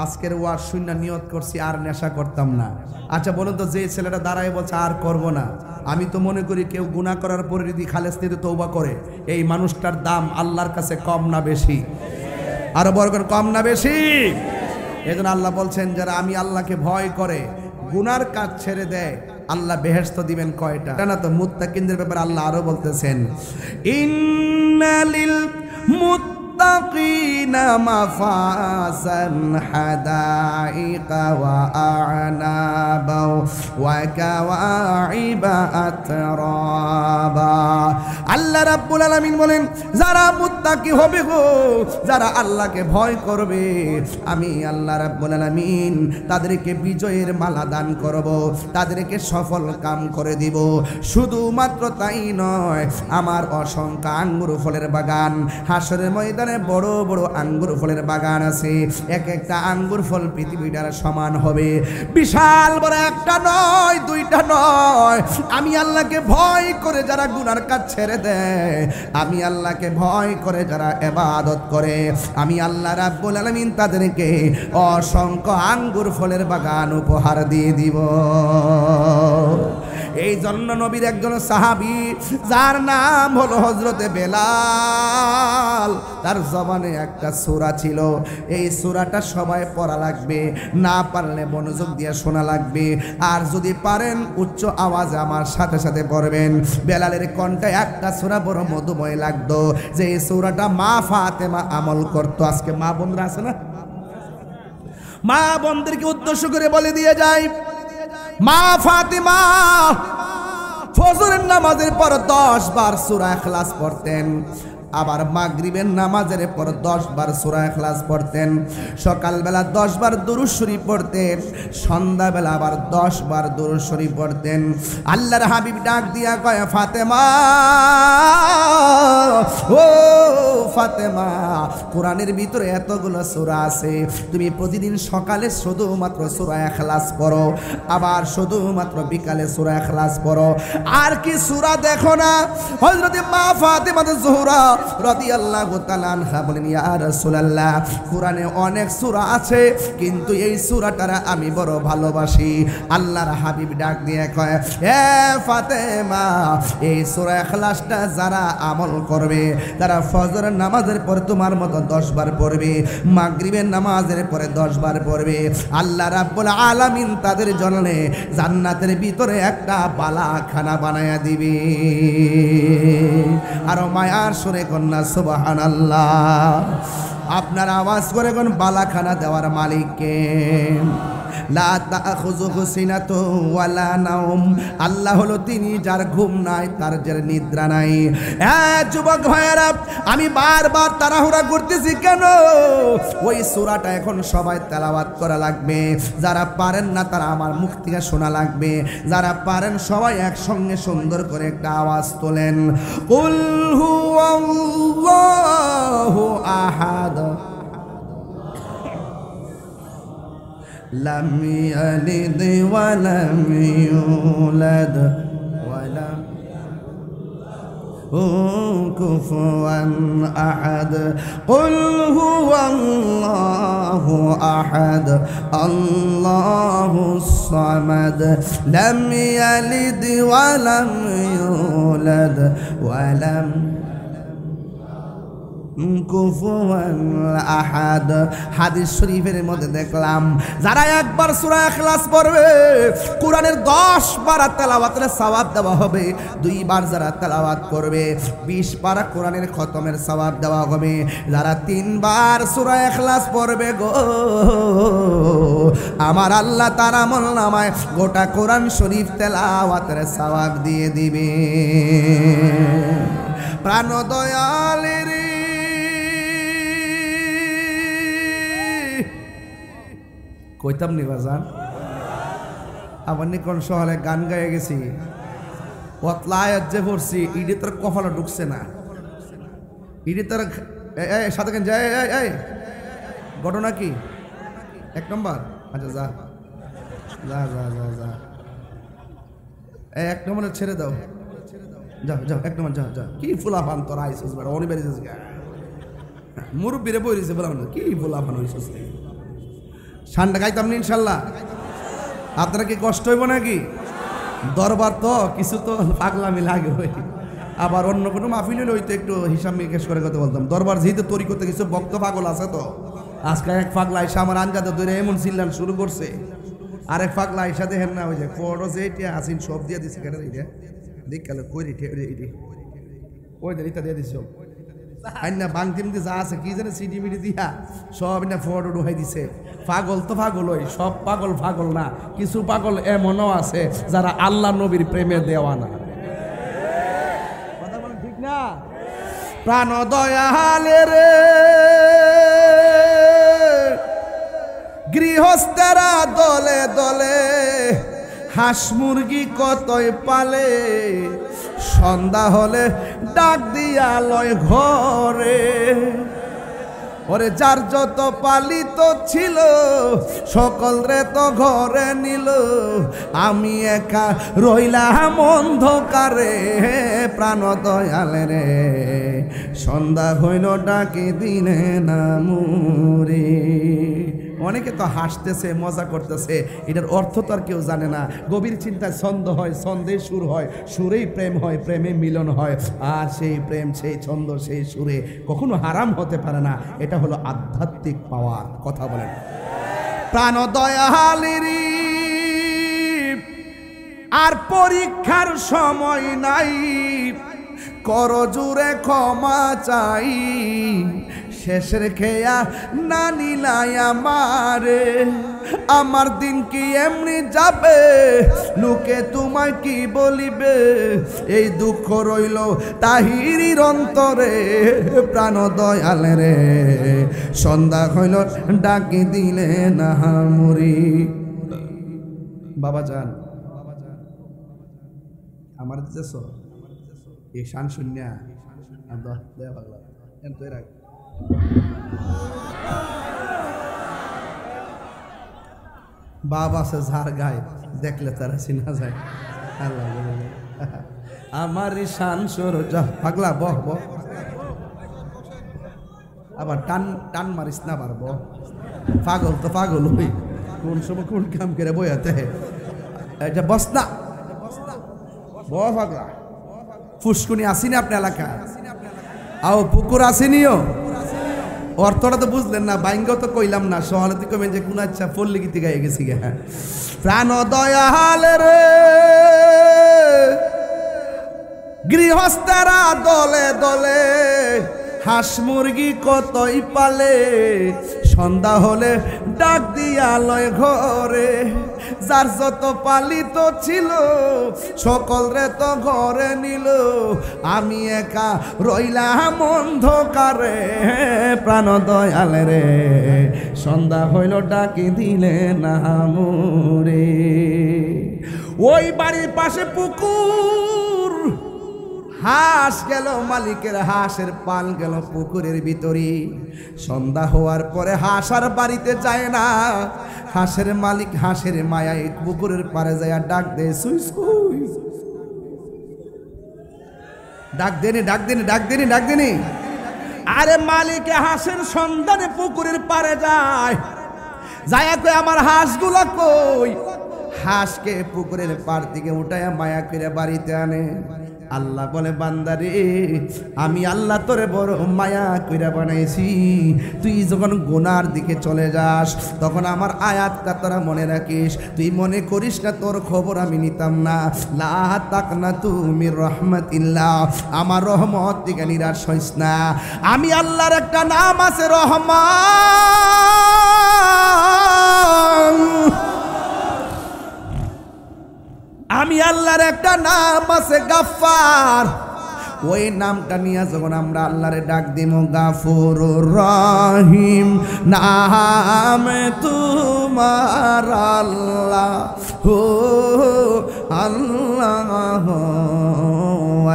B: আজকের ওয়াজ শূন্য নিয়ত করছি আর নেশা করতাম না। আচ্ছা বলুন তো, যে ছেলেটা দাঁড়ায় বলছে আর করব না, আমি তো মনে করি কেউ গুনাহ করার পরে যদি খালেস নিতে তওবা করে, এই মানুষটার দাম আল্লাহর কাছে কম না বেশি? আরো বড় করে কম না বেশি? এই জন্য আল্লাহ বলছেন, যারা আমি আল্লাহকে ভয় করে গুনার কাজ ছেড়ে দেয় আল্লাহ বেহেশত দিবেন কয়টা? না তো মুত্তাকিনদের ব্যাপারে আল্লাহ আরো বলতেছেন ইন্নালিল মুত্তাকিনা মাফাসান হাদাইকা ওয়া আ'নাবা ওয়া কাওয়াইবা আতরাবা। আল্লাহ রাব্বুল আলামিন বলেন যারা মুত্তাকি হবে গো, যারা আল্লাহকে ভয় করবে, আমি আল্লাহ রাব্বুল আলামিন তাদেরকে বিজয়ের মালা দান করব, তাদেরকে সফল কাম করে দিব। শুধুমাত্র তাই নয়, আমার অসংখ্য আঙ্গুর ফলের বাগান, হাসরের ময়দানে বড় বড় আঙ্গুর ফলের বাগান আছে, এক একটা আঙ্গুর ফল পৃথিবীটার সমান হবে। বিশাল বড় একটা নয়, দুইটা নয়। আমি আল্লাহকে ভয় করে যারা গুনার কাজ ছেড়ে দেয়, আমি আল্লাহকে ভয় করে যারা ইবাদত করে, আমি আল্লাহ রাব্বুল আলামিন তাদেরকে অসংখ্য আঙ্গুর ফলের বাগান উপহার দিয়ে দিব। এই জন্য নবীর একজন সাহাবী যার নাম হলো হযরতে বেলাল, তার জবানে একটা সূরা ছিল, এই সূরাটা সবাই পড়া লাগবে, না পারলে মনোযোগ দিয়ে শোনা লাগবে, আর যদি পারেন উচ্চ আওয়াজে আমার সাথে সাথে পড়বেন। বেলালের কণ্ঠে একটা সূরা বড় মধুময় লাগতো, যে এই সূরাটা মা ফাতেমা আমল করতো। আজকে মা বোনরা আছে না, মা বোনদেরকে উদ্দেশ্য করে বলে দিয়ে যায়, মা ফাতেমা ফজরের নামাজের পর 10 বার সূরা ইখলাস পড়তেন, আবার মাগরিবের নামাজের পর 10 বার সূরা ইখলাস পড়তেন, সকালবেলা 10 বার দুরূদ শরীফ পড়তেন, সন্ধ্যাবেলা আবার 10 বার দুরূদ শরীফ পড়তেন। আল্লাহর হাবিব ডাক দিয়া কয়, ফাতেমা ও ফাতেমা, কোরআনের ভিতরে এতগুলো সূরা আছে, তুমি প্রতিদিন সকালে শুধুমাত্র সূরা ইখলাস পড়ো, আবার শুধুমাত্র বিকালে সূরা ইখলাস পড়ো, আর কি সূরা দেখো না? হযরত মা ফাতেমা জোহরা রাদিয়াল্লাহু তাআলা আনহা বলেন, ইয়া রাসূলুল্লাহ, কোরআনে অনেক সূরা আছে, কিন্তু এই সূরাটারে আমি বড় ভালোবাসি। আল্লাহর হাবিব ডাক দিয়ে কয়, হে ফাতেমা, এই সূরা ইখলাসটা যারা আমল করবে, তারা ফজরের নামাজের পর তোমার মতো 10 বার পড়বে, মাগরিবের নামাজের পরে 10 বার পড়বে, আল্লাহ রাব্বুল আলামিন তাদের জন্য জান্নাতের ভিতরে একটা বালাখানা বানায়া দিবে। আর মায়ার সুরে কন্যা সুবহানাল্লাহ। আপনার আওয়াজ করে কোন বালাখানা দেওয়ার মালিক কে? লা তাখুযুহু সিনাতু ওয়ালা নাওম, আল্লাহ হলো তিনি যার ঘুম নাই, তার যার নিদ্রা নাই। হ্যাঁ যুবক ভাইয়েরা, আমি বারবার তাড়াহুড়া করতেছি কেন? ওই সূরাটা এখন সবাই তেলাওয়াত করা লাগবে, যারা পারেন না তারা আমার মুখ থেকে শোনা লাগবে, যারা পারেন সবাই একসঙ্গে সুন্দর করে একটা আওয়াজ তোলেন, কুল হুয়াল্লাহু আহাদ لم يلد ولم يولد ولم كفوا أحد قل هو الله أحد الله الصمد لم يلد ولم يولد ولم কুফুয়ান আহাদ। হাদিস শরীফের মধ্যে দেখলাম, যারা একবার সূরা ইখলাস পড়বে, কোরআনের 10 পারা তেলাওয়াতের সওয়াব দেওয়া হবে। 2 বার যারা তেলাওয়াত করবে, 20 পারা কোরআনের খতমের সওয়াব দেওয়া হবে। যারা 3 বার সূরা ইখলাস পড়বে গো, আমার আল্লাহ তার আমলনামায় গোটা কোরআন শরীফ তেলাওয়াতের সওয়াব দিয়ে দিবে। প্রাণ দয়ালের কইতাম নি বাজান, আমার নিকন সহলে গান গায়ে গেছি, অতলায়াত যে পড়ছি, ইডি তোর কপালে ঢুকছে না, ইডি তোর সাথে কেন যায়। ঘটনা কি? 1 নম্বর, আচ্ছা যা যা যা যা যা 1 নম্বরে ছেড়ে দাও, যাও যাও 1 নম্বর, যা যা। কি ফুলাফান তোর আইসিস বেড়া, অনি বেরিয়েছিস গা, মুরব্বীরে বইছে বললাম না, কি ফুলাফান হইছিস? ঠান্ডা গাইতাম না ইনশাল্লাহ। আপনারা কি কষ্ট হইব নাকি? দরবার তো কিছু তো পাগলামি লাগে, হই আবার অন্য কোনো মাহফিল হইলে হইতো একটু হিসাব নিকেশ করে কথা বলতাম। দরবার যেহেতু তৈরি করতে কিছু ভক্ত পাগল আছে, তো আজকে এক পাগলা এসে আমার আঞ্জাতে ধরে এমন চিল্লান শুরু করছে, আরেক পাগলা আইসা দেখেন না ওই যে ফটো যেটা আসিন সব দিয়ে দিছে কেটে দিই দেখ কালে কই রে ওই যে এটা দিয়ে দিছ আইনা বাংতিম দিয়ে যা আছে কি জানে সিডি মিডি দিয়া সব না ফটো ঢুকাই দিছে পাগল তো পাগল ওই সব পাগল পাগল না কিছু পাগল এমনও আছে যারা আল্লাহ নবীর প্রেমে দেওয়ানা কথা বলেন ঠিক না প্রাণ দয়ালে রে গৃহস্থেরা দলে দলে হাঁস মুরগি কতই পালে সন্ধ্যা হলে ডাক দিয়া লয় ঘরে ওরে যার যত পালিত ছিল সকল রে তো ঘরে নিল আমি একা রইলাম অন্ধকারে প্রাণ দয়ালে রে সন্ধ্যা হইল ডাকে দিনে না মুরে অনেকে তো হাসতেছে মজা করতেছে এটার অর্থ তো আর কেউ জানে না গভীর চিন্তায় ছন্দ হয় ছন্দে সুর হয় সুরেই প্রেম হয় প্রেমে মিলন হয় আর সেই প্রেম সেই ছন্দ সেই সুরে কখনো হারাম হতে পারে না এটা হলো আধ্যাত্মিক পাওয়ার কথা বলেন প্রাণ দয়ালেরি আর পরীক্ষার সময় নাই কর জুড়ে ক্ষমা চাই শেষের খেয়া না নিলাই আমারে আমার দিন কি এমনি যাবে লোকে তোমায় কি বলিবে এই দুঃখ রইল তাহিরির অন্তরে প্রাণ দয়ালে রে সন্ধ্যা হইল ডাকি দিলে না মুরি বাবা যান আমার দিতেছ এই শান শূন্য দেয়া পাগলা তুই রাখ বাবা সে ঝাড় গায়ে দেখলে তারা চিনা যায় আল্লাহ আমার শান সর পাগলা বহ বহ আবার টান টান মারিস না পারব পাগল তো পাগল হই কোন সময় কোন কাম করে বইয়াতে এটা বস না বহ পাগলা ফুসকুনি আসিনি আপনার এলাকা আও পুকুর আসেনিও অর্থটা তো বুঝলেন না বাইঙ্গ তো কইলাম না সহালতি কমেন যে কোন আচ্ছা ফুল লিখিতে গায়ে গেছি গে প্রাণ দয়াল রে গৃহস্থেরা দলে দলে হাঁস মুরগি কতই পালে সন্ধ্যা হলে ডাক দিয়া লয় ঘরে যার যত পালিত ছিল সকল রে তো ঘরে নিল আমি একা রইলাম অন্ধকারে প্রাণ দয়ালে রে সন্ধ্যা হইল ডাকি দিলে না মোরে ওই বাড়ির পাশে পুকুর হাঁস গেল মালিকের হাঁসের পাল গেল পুকুরের ভিতরে সন্ধ্যা হওয়ার পরে হাঁস আর বাড়িতে যায় না হাঁসের মালিক হাঁসের মায়ায় পুকুরের পারে যায় ডাক দে সুই সুই ডাক দেনি ডাক দেনি ডাক দেনি ডাক দেনি আরে মালিকে হাঁসের সন্ধানে পুকুরের পারে যায় যায় কই আমার হাঁসগুলো কই হাঁসকে পুকুরের পার থেকে উঠায় মায়া করে বাড়িতে আনে আল্লাহ বলে বান্দারে আমি আল্লাহ তোরে বড় মায়া কইরা বানাইছি তুই যখন গুনার দিকে চলে যাস তখন আমার আয়াতটা তোরা মনে রাখিস তুই মনে করিস না তোর খবর আমি নিতাম না লা তাকনাতু মির রাহমাতিল্লাহ আমার রহমত থেকে নিরাশ হইস না আমি আল্লাহর একটা নাম আছে রহমান আমি আল্লাহর একটা নাম আছে গাফফার ওই নামটা নিয়ে যখন আমরা আল্লাহরে ডাক দিব গাফুরুর রহিম নাম তোমার আল্লাহ হো আল্লাহ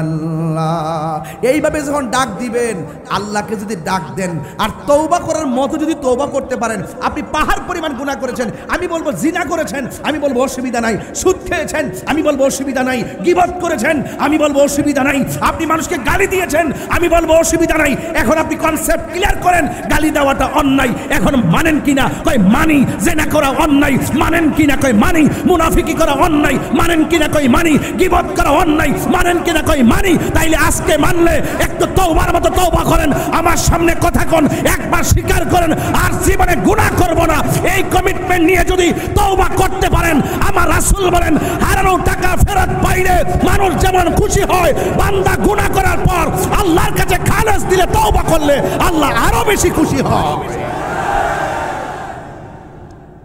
B: আল্লাহ এইভাবে যখন ডাক দিবেন আল্লাহকে যদি ডাক দেন আর তওবা করার মতো যদি তওবা করতে পারেন আপনি পাহাড় পরিমাণ গুনাহ করেছেন আমি বলবো জিনা করেছেন আমি বলবো অসুবিধা নাই সুদ খেয়েছেন আমি বলবো অসুবিধা নাই গীবত করেছেন আমি বলবো অসুবিধা নাই আপনি মানুষকে গালি দিয়েছেন আমি বলবো অসুবিধা নাই এখন আপনি কনসেপ্ট ক্লিয়ার করেন গালি দেওয়াটা অন্যায় এখন মানেন কিনা কই মানি জিনা করা অন্যায় মানেন কিনা কই মানি মুনাফিকি করা অন্যায় মানেন কিনা কই মানি গীবত করা অন্যায় মানেন কিনা কই মানি তাইলে আজকে মানলে একটু তওবার মতো তওবা করেন আমার সামনে কথা কোন একবার স্বীকার করেন আর জীবনে গুনাহ করব না এই এই কমিটমেন্ট নিয়ে যদি তওবা করতে পারেন, আমার রাসূল বলেন হারানো টাকা ফেরত পাইলে মানুষ যেমন খুশি হয়, বান্দা গুনাহ করার পর আল্লাহর কাছে খালেস দিলে তওবা করলে আল্লাহ আরো বেশি খুশি হয়।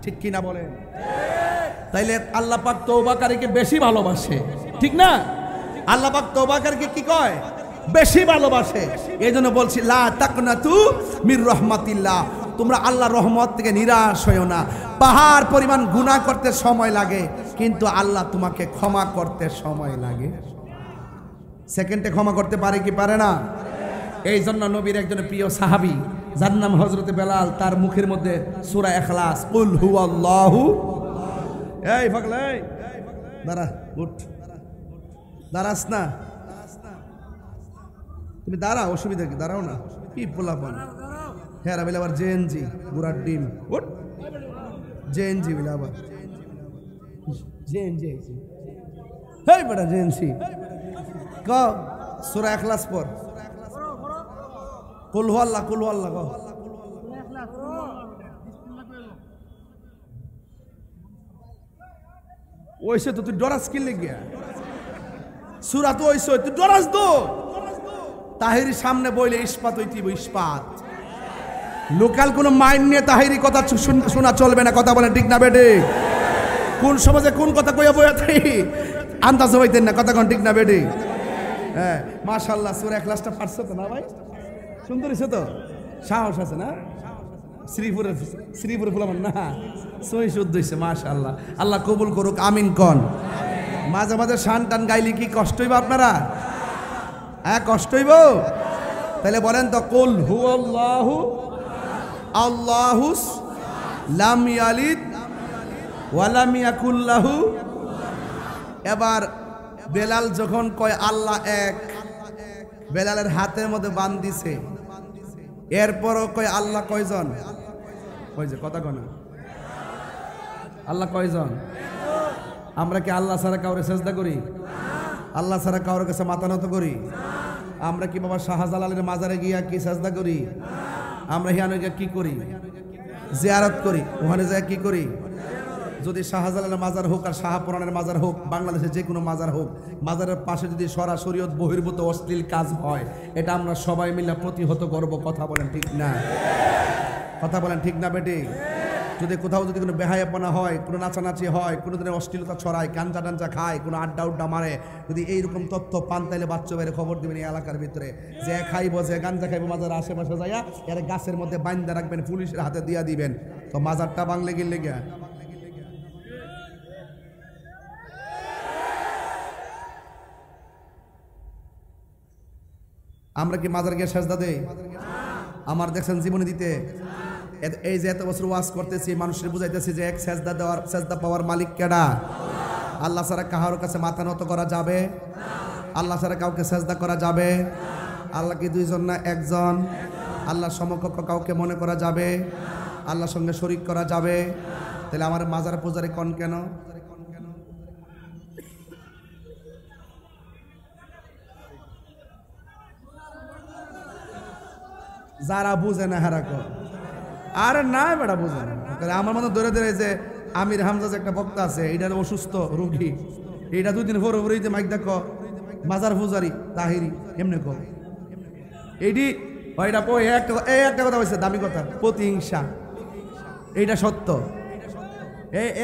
B: ঠিক কি না বলেন? তাইলে আল্লাহ পাক তওবাকারীকে বেশি ভালোবাসে, ঠিক না? আল্লাহ পাক তওবাকারীকে কি কয়? বেশি ভালোবাসে। এইজন্য বলছি লা তাকনাতু মির রাহমাতিল্লাহ, তোমরা আল্লাহর রহমত থেকে নিরাশ হইও না। পাহাড় পরিমাণ গুনাহ করতে সময় লাগে, কিন্তু আল্লাহ তোমাকে ক্ষমা করতে সময় লাগে। সেকেন্ডে ক্ষমা করতে পারে কি পারে না? এই জন্য নবীর একজন প্রিয় সাহাবী যার নাম হযরত বেলাল, তার মুখের মধ্যে সূরা ইখলাস, কুল হুয়াল্লাহু, এই পাগলা এই দাঁড়া, উঠ, দাঁড়াস না, তুমি দাঁড়া, অসুবিধা কি? দাঁড়াও না, কি পোলাপান। হ্যাঁ বলে আবার জেএনজি বুড়ার ডিম, উঠ, জেএনজি বলে আবার জেএনজি, হেই বেটা জেএনজি ক সূরা ইখলাস পড়, কুল হুয়াল্লাহ, কুল হুয়াল্লাহ ক। ওইসে তো তুই ডরাস কি লেগিয়া? সূরা তো ওইসে, তুই ডরাস তো। তাহিরি সামনে বইলে ইস্পাত হইতিব, ইস্পাত। লোকাল কোনো মাইন্ড নিয়ে তাহিরি কথা শোনা চলবে না, কথা বলেন ঠিক না বেডে? কোন সমাজে কোন কথা কইয়া বইয়া থাকি আন্দাজ হইতেন না, কথা কোন ঠিক না বেডে? হ্যাঁ মাশাআল্লাহ, সূরা ইখলাসটা পারছো তো না ভাই? সুন্দর হইছে তো, সাহস আছে না? শ্রীপুরে ফুলামান না, সই শুদ্ধ হইছে মাশাআল্লাহ। আল্লাহ কবুল করুক, আমিন কন। মাঝে মাঝে শান টান গাইলে কি কষ্ট হইব আপনারা? হ্যাঁ কষ্ট হইব? তাহলে বলেন তো, কুল হুয়াল্লাহু আল্লাহুস লাম ইয়ালিদ ওয়া লাম ইয়াকুল লাহু। এবার বেলাল যখন কয় আল্লাহ এক, বেলালের হাতের মধ্যে বান দিছে, এরপরও কয় আল্লাহ কয়জন? ওই যে কথা কয় না, আল্লাহ কয়জন? আমরা কি আল্লাহ ছাড়া কাউরে সেজদা করি? আল্লাহ ছাড়া কারোর কাছে মাথা নত করি? আমরা কি বাবা শাহজালালের মাজারে গিয়া কি সেজদা করি? আমরা হিয়ানো গিয়া কি করি? জিয়ারত করি। ওখানে যায় কি করি? যদি শাহজালালের মাজার হোক আর শাহপুরানের মাজার হোক, বাংলাদেশে যে কোনো মাজার হোক, মাজারের পাশে যদি সরাসরি বহির্ভূত অশ্লীল কাজ হয়, এটা আমরা সবাই মিলে প্রতিহত করব। কথা বলেন ঠিক না? কথা বলেন ঠিক না বেটি? যদি কোথাও যদি কোনো বেহায়াপনা হয়, কোনো নাচানাচি হয়, কোনো ধরনের অশ্লীলতা ছড়ায়, গাঞ্জা টাঞ্জা খায়, কোনো আড্ডা উড্ডা মারে, যদি এইরকম তথ্য পান তাইলে বাচ্চা বাইরে খবর দেবেন এই এলাকার ভিতরে, যে খাইব, যে গাঞ্জা খাইব মাজার আশেপাশে যাইয়া এর গাছের মধ্যে বাইন্দা রাখবেন, পুলিশের হাতে দিয়া দিবেন, তো মাজারটা বাংলে গেলে গিয়া। আমরা কি মাজার গিয়ে সেজদা দেই? আমার দেখছেন জীবনে দিতে এই যে এত বছর ওয়াজ করতেছি, মানুষের বুঝাইতেছি যে এক সেজদা দেওয়ার, সেজদা পাওয়ার মালিক কেডা? আল্লাহ ছাড়া কারোর কাছে মাথা নত করা যাবে? আল্লাহ ছাড়া কাউকে সেজদা করা যাবে? আল্লাহ কি দুইজন না একজন? আল্লাহর সমকক্ষ কাউকে মনে করা যাবে? আল্লাহর সঙ্গে শরীক করা যাবে? তাহলে আমার মাজার পূজারে কোন কেন? যারা বুঝে না হারা কর, আরে না বেড়া বুঝে না। আমার মনে ধরে ধরে যে আমির হামজা যে একটা বক্তা আছে, এইটার অসুস্থ রোগী, এইটা 2 দিন পরে যে মাইক দেখো মাজার পূজারি তাহিরি এমনি কর, এইটি ওইটা একটা কথা বলছে, দামি কথা, প্রতিহিংসা, এইটা সত্য।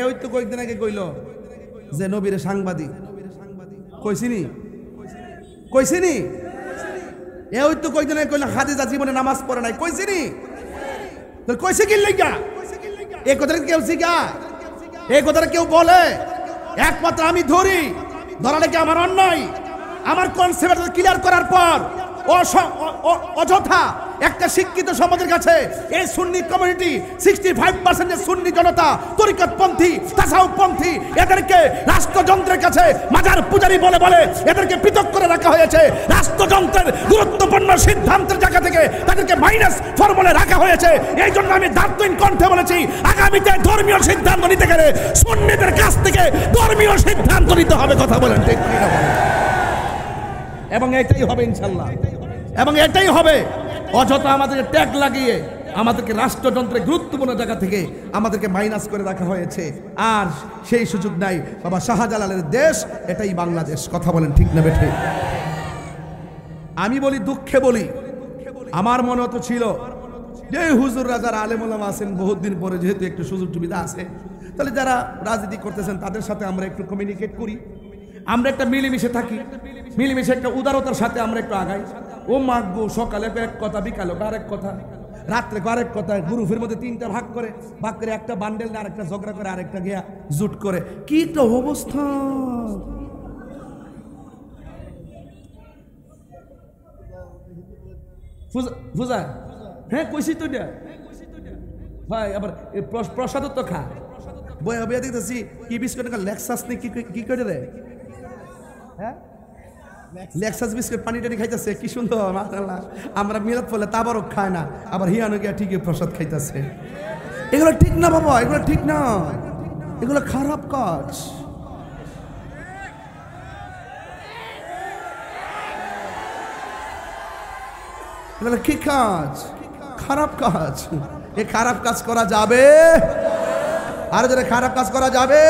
B: ওই তো কয়েকদিন আগে কইল যে নবীর সাংবাদিক, কইছিনি কইছিনি? ওই তো কয়েকদিন আগে কইল খাদিজা জীবনে নামাজ পড়ে নাই, কইছিনি? কইছে কি লাগা? এই কথাটা কেউ শিখা? এই কথাটা কেউ বলে? একমাত্র আমি ধরি, ধরাটা কি আমার অন্যায়? আমার কনসেপ্ট ক্লিয়ার করার পর অযথা একটা শিক্ষিত সমাজের কাছে এই সুন্নি কমিউনিটি 65% সুন্নি জনতা তরিকতপন্থী, তাসাউফপন্থী, এদেরকে রাষ্ট্রযন্ত্রের কাছে মাজার পূজারি বলে বলে এদেরকে পৃথক করে রাখা হয়েছে। রাষ্ট্রযন্ত্রের গুরুত্বপূর্ণ সিদ্ধান্তের জায়গা থেকে তাদেরকে মাইনাস ফর্মুলে রাখা হয়েছে। এই জন্য আমি দার্থহীন কণ্ঠে বলেছি, আগামীতে ধর্মীয় সিদ্ধান্ত নিতে গেলে সুন্নিদের কাছ থেকে ধর্মীয় সিদ্ধান্ত নিতে হবে। কথা বলেন ঠিক কি না? এবং এটাই হবে ইনশাল্লাহ, এবং এটাই হবে। অযথা আমাদের ট্যাগ লাগিয়ে আমাদেরকে রাষ্ট্রযন্ত্রে গুরুত্বপূর্ণ জায়গা থেকে আমাদেরকে মাইনাস করে রাখা হয়েছে, আর সেই সুযোগ নাই। বাবা শাহজালালের দেশ এটাই বাংলাদেশ। কথা বলেন ঠিক না বেঠে? আমি বলি, দুঃখে বলি, আমার মনে তো ছিল যে হুজুররা যারা আলেম ওলামা আছেন বহুত দিন পরে যেহেতু একটু সুযোগ সুবিধা আছে, তাহলে যারা রাজনীতি করতেছেন তাদের সাথে আমরা একটু কমিউনিকেট করি, আমরা একটা মিলেমিশে থাকি, মিলেমিশে একটা উদারতার সাথে আমরা একটু আগাই। ও মাগো, সকালে এক কথা, বিকালে আরেক কথা, রাত্রে আরেক কথা, গ্রুপের মধ্যে তিনটা ভাগ করে একটা বান্ডেল না আরেকটা ঝগড়া করে, আরেকটা গিয়া জুট করে, কি একটা অবস্থা। বুঝা? হ্যাঁ কইছি তো ভাই, আবার প্রসাদ তো খা বই হবে। দেখতেছি কি বিস্কুট লেক্সাস নেই, কি করে রে? হ্যাঁ লেক্সাস বিস্কুট পানি টানি খাইতেছে, কি সুন্দর মাশাআল্লাহ। আমরা মিলাদ পড়লে তাবারক খায় না, আবার হিয়ানো গিয়া ঠিকই প্রসাদ খাইতেছে। এগুলো ঠিক না বাবা, এগুলো ঠিক না, এগুলো খারাপ কাজ। এগুলো কি কাজ? খারাপ কাজ। এই খারাপ কাজ করা যাবে? আর যারা খারাপ কাজ করা যাবে,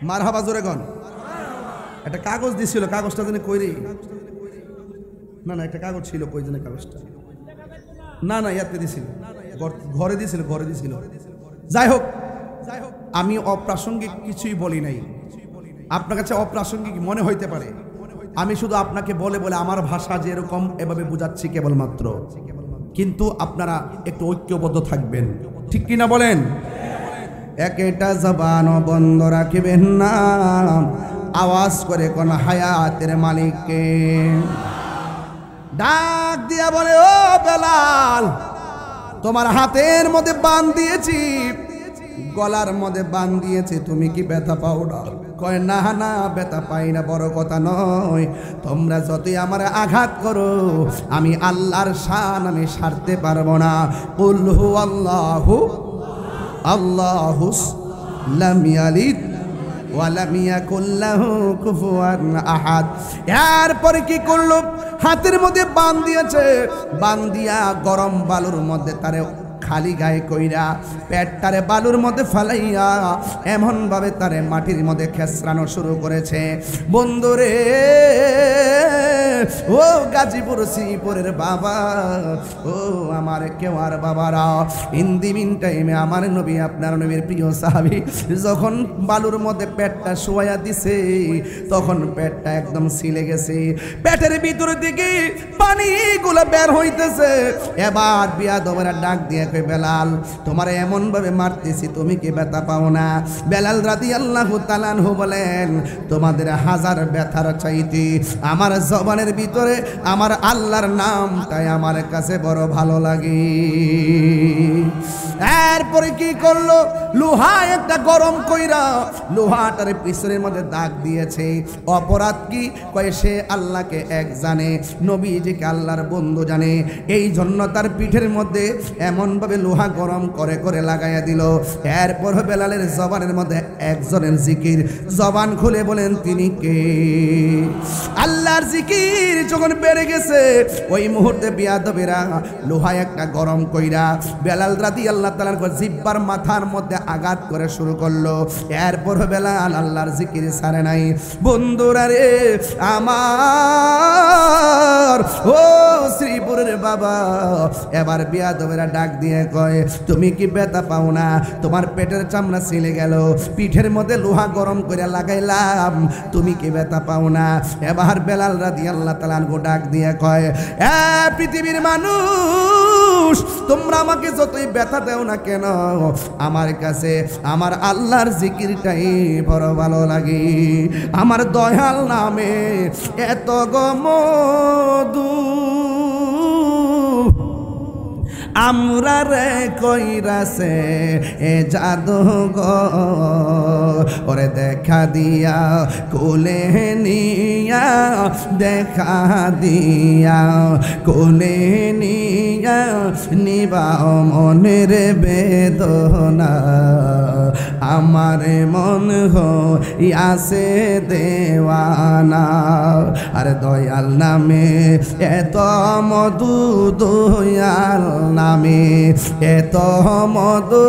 B: মারহাবা জোরে গন। একটা কাগজ দিছিল, কাগজটা যেন কইরি না, একটা কাগজ ছিল, কই যেন কাগজটা, না ইয়াতে দিছিল, ঘরে দিছিল। যাই হোক, আমি অপ্রাসঙ্গিক কিছুই বলি নাই। আপনার কাছে অপ্রাসঙ্গিক মনে হইতে পারে, আমি শুধু আপনাকে বলে আমার ভাষা যেরকম এভাবে বুঝাচ্ছি কেবলমাত্র, কিন্তু আপনারা একটু ঐক্যবদ্ধ থাকবেন, ঠিক কিনা বলেন? একটা জবান বন্ধ রাখবেন না, আওয়াজ করে কোন হায়াতের মালিককে ডাক দিয়া বলে, ও বেলাল, তোমার হাতের মধ্যে বান দিয়েছি, গলার মধ্যে বান দিয়েছি, তুমি কি ব্যথা পাও না? কয় না না, ব্যথা পাই না, বড় কথা নয়, তোমরা যতই আমার আঘাত করো আমি আল্লাহর শান আমি সারতে পারবো না। কুল হু আল্লাহু আল্লাহু লাম ইয়ালিদ ওয়া লাম ইয়াকুল লাহু কুফুয়ান আহাদ। এরপরে কি করলো? হাতের মধ্যে বান দিয়েছে, বান দিয়া গরম বালুর মধ্যে তারে খালি গায়ে কইরা পেটটারে বালুর মধ্যে ফালাইয়া এমন ভাবে তারে মাটির মধ্যে খেসরানো শুরু করেছে। বন্ধুরে, ও গাজীপুর শ্রীপুরের বাবা, ও আমার কেওয়ার বাবারা, ইন দি মিন টাইমে আমার নবী, আপনার নবীর প্রিয় সাহাবী যখন বালুর মধ্যে পেটটা শোয়া দিছে, তখন পেটটা একদম ছিলে গেছে, পেটের ভিতর দিকে পানিগুলো বের হইতেছে। এবার বিয়াদবেরা ডাক দিয়ে কই, বেলাল, তোমার এমন ভাবে মারতেছি, তুমি কি ব্যথা পাও না? বেলাল রাদিয়াল্লাহু তাআলা আনহু বলেন, তোমাদের হাজার ব্যথার চাইতে আমার জবানের ভিতরে আমার আল্লাহর নামটাই আমার কাছে বড় ভালো লাগে। এরপরে কি করলো? লোহা একটা গরম কইরা লোহাটার পিছনের মধ্যে দাগ দিয়েছে। অপরাধ কি? কয় সে আল্লাহকে এক জানে, নবীজিকে আল্লাহর বন্ধু জানে, এই জন্য তার পিঠের মধ্যে এমন ভাবে লোহা গরম করে করে লাগাইয়া দিল। এরপর বেলালের জবানের মধ্যে একজনের জিকির, জবান খুলে বলেন তিনি কে? আল্লাহর জিকির যখন বেড়ে গেছে, ওই মুহূর্তে বিয়াদবেরা লোহা একটা গরম কইরা বেলাল রাদিয়াল্লাহু তাআলার জিহ্বার মাথার মধ্যে আঘাত করে শুরু করলো। এরপর বেলাল আল্লাহর জিকির ছাড়ে নাই। বন্ধুরা রে আমার, ও শ্রীপুরের বাবা, এবার বিয়াদবেরা ডাক দিয়ে কয়, তুমি কি ব্যথা পাও না? তোমার পেটের চামড়া ছিলে গেল, পিঠের মধ্যে লোহা গরম করে লাগাইলাম, তুমি কি ব্যথা পাও না? এবার বেলাল রাদিয়াল্লাহু তাআলা আনহু ডাক দিয়ে কয়, এ পৃথিবীর মানুষ, তোমরা আমাকে যতই ব্যথা দাও না কেন, আমার কাছে আমার আল্লাহর জিকিরটাই বড় ভালো লাগে। আমার দয়াল নামে এত মধু আমরা রে কইরাছে এ জাদু গো, ওরে দেখা দিয়া কোলে নিয়া, দেখা দিয়া কোলে নিয়া, নিবাও মনের বেদনা, আমার মন হইয়াছে দেওয়ানা আর দয়াল নামে এত মধু দয়াল নামে এত মধু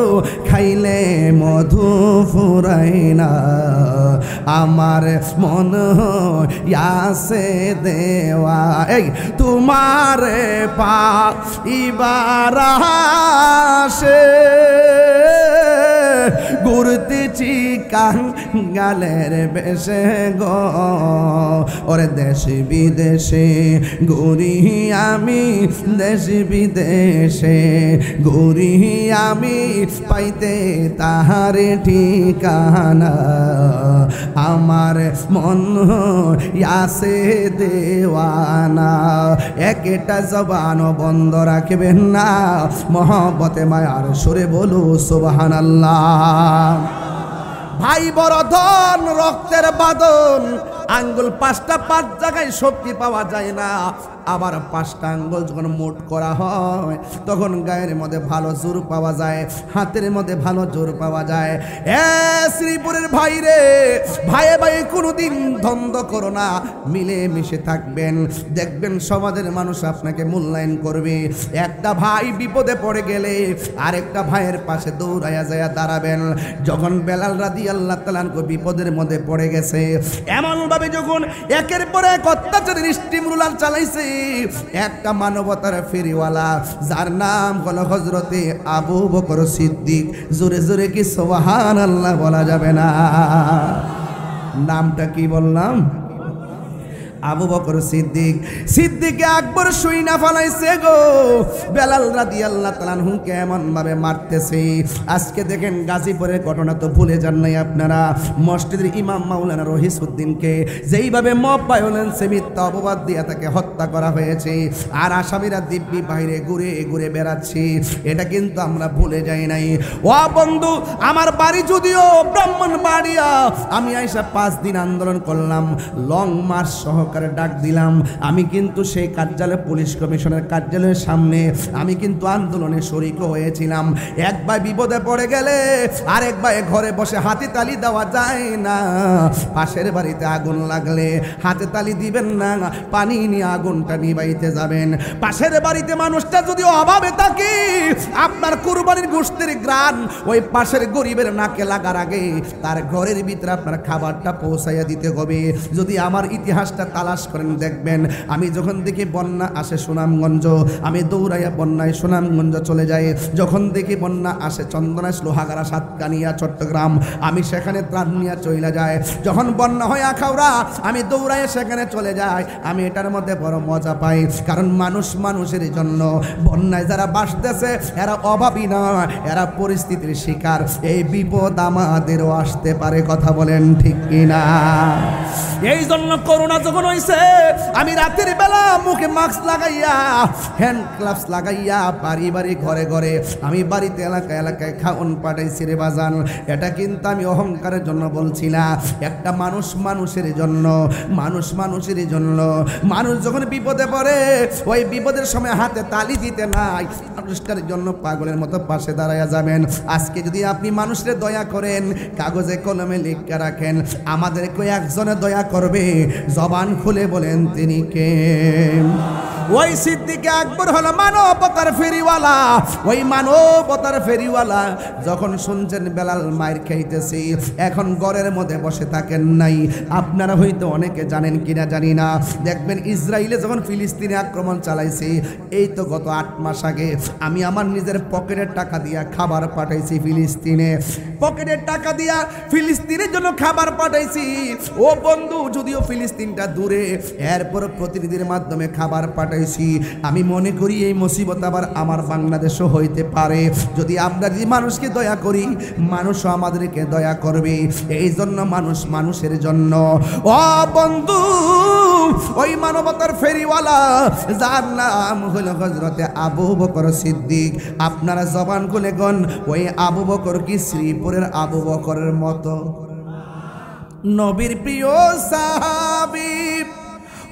B: খাইলে মধু ফুরাই না আমার মন হইয়াছে দেওয়া এই তোমার পাইবার আশে ঘুরতেছি কাঙ্গালের বেশে গো ওরে দেশে বিদেশে ঘুরি আমি দেশে বিদেশে ঘুরি আমি পাইতে তাহার ঠিকানা আমার মন আসে দেওয়ানা একটা জবান বন্ধ রাখবেন না মহব্বতে মায়ার সুরে বলো সুবহানাল্লাহ ভাই বড় ধন রক্তের বাঁধন আঙ্গুল পাঁচটা পাঁচ জায়গায় শক্তি পাওয়া যায় না আবার পাঁচটা আঙ্গুল যখন মোট করা হয় তখন গায়ের মধ্যে ভালো জোর পাওয়া যায় হাতের মধ্যে ভালো জোর পাওয়া যায় শ্রীপুরের ভাই রে ভাইয়ে ভাই কোনোদিন দ্বন্দ্ব করো না মিলে মিশে থাকবেন দেখবেন সমাজের মানুষ আপনাকে মূল্যায়ন করবে একটা ভাই বিপদে পড়ে গেলে আরেকটা ভাইয়ের পাশে দৌড়াইয়া যায় দাঁড়াবেন যখন বেলাল রাদিয়াল্লাহু তাআলা বিপদের মধ্যে পড়ে গেছে এমন ভাবে যখন একের পর এক অত্যাচারের স্টিমরুলার চালাইছে একটা মানবতার ফেরিওয়ালা যার নাম হলো হযরতে আবু বকর সিদ্দিক জোরে জোরে কি সুবহানাল্লাহ বলা যাবে না নামটা কি বললাম আবু বকর সিদ্দিক সিদ্দিকে আকবর শুইনা ফলাইছে গো বেলাল রাদিয়াল্লাহু তাআলা আনহু কেমন ভাবে মারতেছে আজকে দেখেন গাজীপুরের ঘটনা তো ভুলে যান নাই আপনারা মসজিদের ইমাম মাওলানা রহিসউদ্দিনকে যেইভাবে মব ভায়োলেন্সে মিথ্যা অপবাদ দিয়ে তাকে হত্যা করা হয়েছে আর আসামিরা দিব্যি বাইরে ঘুরে ঘুরে বেড়াচ্ছে এটা কিন্তু আমরা ভুলে যাই নাই ও বন্ধু আমার বাড়ি যদিও ব্রাহ্মণবাড়িয়া আমি আইসা 5 দিন আন্দোলন করলাম লং মার্চ সহ ডাক দিলাম আমি কিন্তু সেই কার্যালয় পুলিশ কমিশনের কার্যালয়ের সামনে আমি কিন্তু আন্দোলনে শরিক হয়েছিলাম এক ভাই বিপদে পড়ে গেলে আরেক ভাই ঘরে বসে হাতে তালি দেওয়া যায় না পাশের বাড়িতে আগুন লাগলে হাতে তালি দিবেন না পানি নিয়ে আগুনটা নিভাইতে যাবেন পাশের বাড়িতে মানুষটা যদি অভাবে থাকে আপনার কুরবানির গোশতের গ্রান ওই পাশের গরিবের নাকে লাগার আগে তার ঘরের ভিতরে আপনার খাবারটা পৌঁছাইয়া দিতে হবে যদি আমার ইতিহাসটা তালাশ করেন দেখবেন আমি যখন দেখি বন্যা আসে সুনামগঞ্জ আমি দৌড়াইয়া বন্যায় সুনামগঞ্জ চলে যাই যখন দেখি বন্যা আসে চন্দনাইশ লোহাগাড়া সাতকানিয়া চট্টগ্রাম আমি সেখানে ত্রাণ নিয়ে চলে যাই যখন বন্যা হয় আখাউড়া আমি দৌড়াইয়া সেখানে চলে যাই আমি এটার মধ্যে বড় মজা পাই কারণ মানুষ মানুষের জন্য বন্যায় যারা বাসতেছে এরা অভাবী না এরা পরিস্থিতির শিকার এই বিপদ আমাদেরও আসতে পারে কথা বলেন ঠিক কিনা এই জন্য করোনা যখন হইছে আমি রাতের বেলা মুখে মাস্ক লাগাইয়া হ্যান্ড গ্লাভস লাগাইয়া বাড়ি বাড়ি ঘরে ঘরে আমি বাড়িতে এলাকায় এলাকায় খাওন পাঠাইছি রে বাজান এটা কিন্তু আমি অহংকারের জন্য বলছি না একটা মানুষ মানুষের জন্য মানুষ মানুষের জন্য মানুষ যখন বিপদে পড়ে ওই বিপদের সময় হাতে তালি দিতে নাই মানুষটার জন্য পাগলের মতো পাশে দাঁড়াইয়া যাবেন আজকে যদি আপনি মানুষের দয়া করেন কাগজে কলমে লিখে রাখেন আমাদেরকে একজনে দয়া করবে জবান খুলে বলেন তিনি কে ওই সিদ্দিকে আকবর হলো মানবতার ফেরিওয়ালা ওই মানবতার ফেরিওয়ালা যখন শুনছেন বেলাল মায়ের খাইতেছি এখন ঘরের মধ্যে বসে থাকেন নাই আপনারা হয়তো অনেকে জানেন কিনা জানি না দেখবেন ইসরায়েলে যখন ফিলিস্তিনে আক্রমণ চালাইছে এই তো গত 8 মাস আগে আমি আমার নিজের পকেটের টাকা দিয়া খাবার পাঠাইছি ফিলিস্তিনে পকেটের টাকা দিয়া ফিলিস্তিনের জন্য খাবার পাঠাইছি ও বন্ধু যদিও ফিলিস্তিনটা দূরে এরপর প্রতিনিধির মাধ্যমে খাবার পাঠাইছি আমি মনে করি এই মুসিবত আবার আমার বাংলাদেশও হইতে পারে যদি আমরা যদি মানুষকে দয়া করি মানুষও আমাদেরকে দয়া করবে এই জন্য মানুষ মানুষের জন্য ও বন্ধু ওই মানবতার ফেরিওয়ালা যার নাম হলো হযরতে আবু বকর সিদ্দিক আপনারা জবান খুলে গন ওই আবু বকর কি শ্রীপুরের আবু বকরের মতো নবীর প্রিয় সাহাবী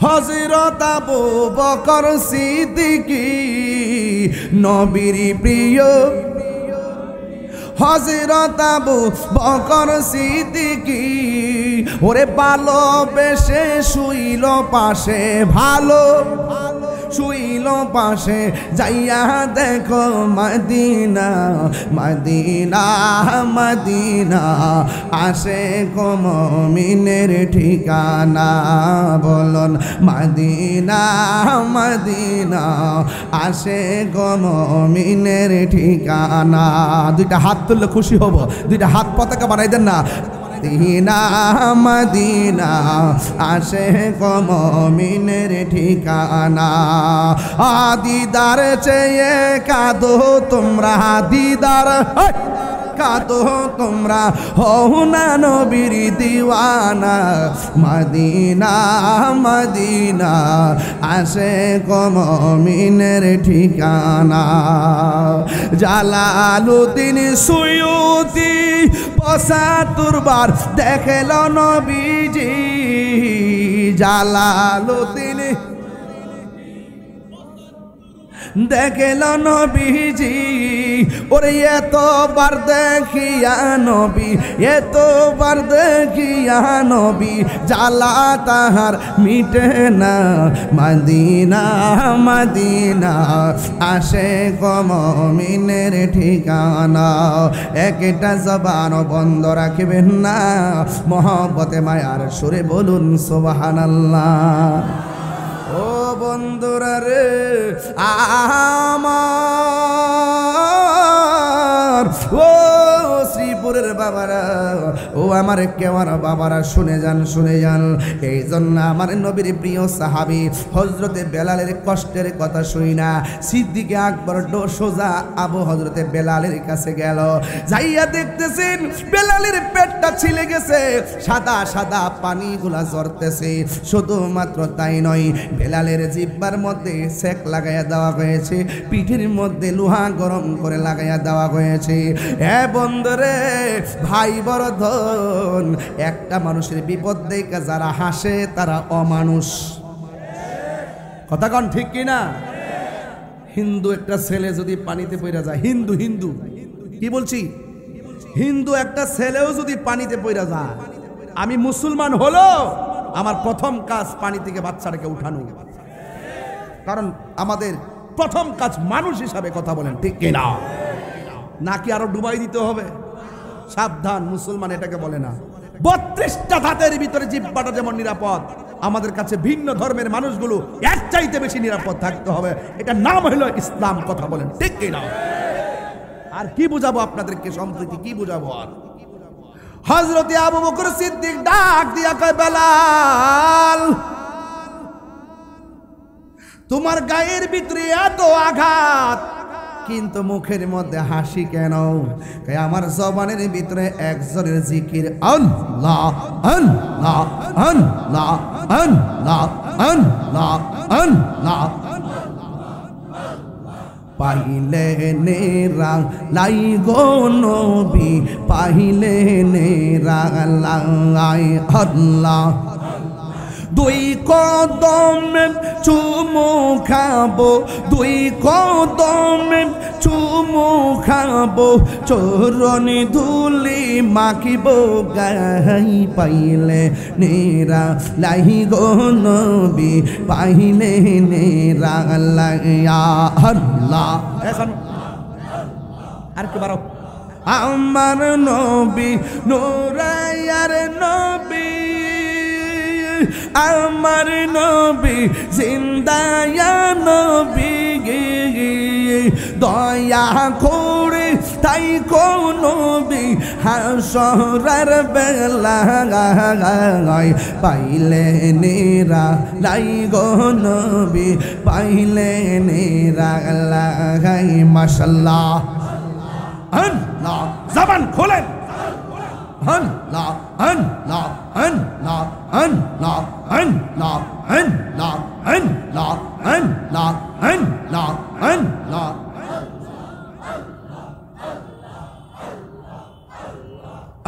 B: হযরত আবু বকর সিদ্দিক নবীর প্রিয় হযরত আবু বকর সিদ্দিকী ওরে ভালোবেসে শুইল পাশে, ভালো শুইল পাশে, যাইয়া দেখো মদিনা মদিনা মদিনা, আসে গো মুমিনের ঠিকানা, বলুন মদিনা মদিনা, আসে গো মুমিনের ঠিকানা। দুইটা হাত তুললে খুশি হব, দুইটা হাত পতাকা বানাই দেন না। মদিনা মদিনা, আসে গো মুমিনের ঠিকানা। দিদার চেয়ে কাঁদো তোমরা, দিদার কাঁদো তোমরা, হও না নবীর দিওয়ানা, মদিনা মদিনা, আসে গো মুমিনের ঠিকানা। জালালউদ্দিন সুয়ুতি ৭৫ বার দেখল নবীজি, জালালউদ্দিন দেখল নবীজি, ওরে এতবার দেখিয়া নবী, এতবার দেখিয়া নবী, জ্বালা তাহার মিটে না, মদিনা মদিনা, আসে গো মুমিনের ঠিকানা। একটা জবান বন্ধ রাখবেন না, মহব্বতে মায়ার সুরে বলুন সুবহানাল্লাহ। ও বন্ধুরা রে আমার, ও শ্রীপুরের বাবারা, ও আমার কেওয়ার বাবারা, শুনে যান শুনে যান। এই জন্য আমার নবীর প্রিয় সাহাবী হযরতে বেলালের কষ্টের কথা শুই না, সিদ্দিকে আকবর সোজা আবু হযরতে বেলালের কাছে গেল। যাইয়া দেখতেছেন বেলালের পেটটা ছিলে গেছে, সাদা সাদা পানিগুলা ঝরতেছে। শুধুমাত্র তাই নয়, বেলালের জিহ্বার মধ্যে সেক লাগাইয়া দেওয়া হয়েছে, পিঠের মধ্যে লোহা গরম করে লাগাইয়া দেওয়া হয়েছে। এ বন্ধুরে ভাই বড় ধন, একটা মানুষের বিপদ দেখে যারা হাসে তারা অমানুষ। কথা কন ঠিক কিনা? হিন্দু একটা ছেলে যদি পানিতে পড়ে যায়, হিন্দু হিন্দু কি বলছি, হিন্দু একটা ছেলেও যদি পানিতে পড়ে যায়, আমি মুসলমান হলো আমার প্রথম কাজ পানি থেকে বাচ্চাটাকে উঠানো, কারণ আমাদের প্রথম কাজ মানুষ হিসাবে। কথা বলেন ঠিক কিনা? নাকি আরো ডুবাই দিতে হবে? সাবধান, মুসলমান এটাকে বলে না। ৩২টা ধাতের ভিতরে জিহ্বাটা যেমন নিরাপদ, আমাদের কাছে ভিন্ন ধর্মের মানুষগুলো এর চাইতে বেশি নিরাপদ থাকতে হবে। এটা নাম হলো ইসলাম। কথা বলেন ঠিক কিনা? আর কি বুঝাবো আপনাদেরকে, সম্প্রীতি কি বুঝাবো? আর হযরতে আবু বকর সিদ্দিক ডাক দিয়া কয়, বেলাল তোমার গায়ের ভিতরে এত আঘাত, কিন্তু মুখের মধ্যে হাসি কেন? আমার জবানের ভিতরে একজনের জিকির, আল্লাহ আল্লাহ আল্লাহ আল্লাহ আল্লাহ আল্লাহ। পাইলে নেরা লাই গো নবী, পাইলে নেরা লাই আল্লাহ। দুই কদমে চুমু খাবো, দুই কদমে চুমু খাবো, চরণে ধুলি মাখিব গাই, পাইলে নেরা লাই গো নবী, পাইলে নেরা লাই আল্লাহ। আর কি বারো, আমার নবী নোরায়ার নবী, আমার নবী জিন্দায়া নবী, দয়া করে তাই কোন নবী হাসরের বেলায়, পাইলে নেরা লাই গো নবী, পাইলে নেরা লাই। মাশাআল্লাহ, আল্লাহ জবান খোলেন, আল্লাহ আল্লাহ আল্লাহ আল্লাহ আল্লাহ আল্লাহ আল্লাহ আল্লাহ আল্লাহ আল্লাহ।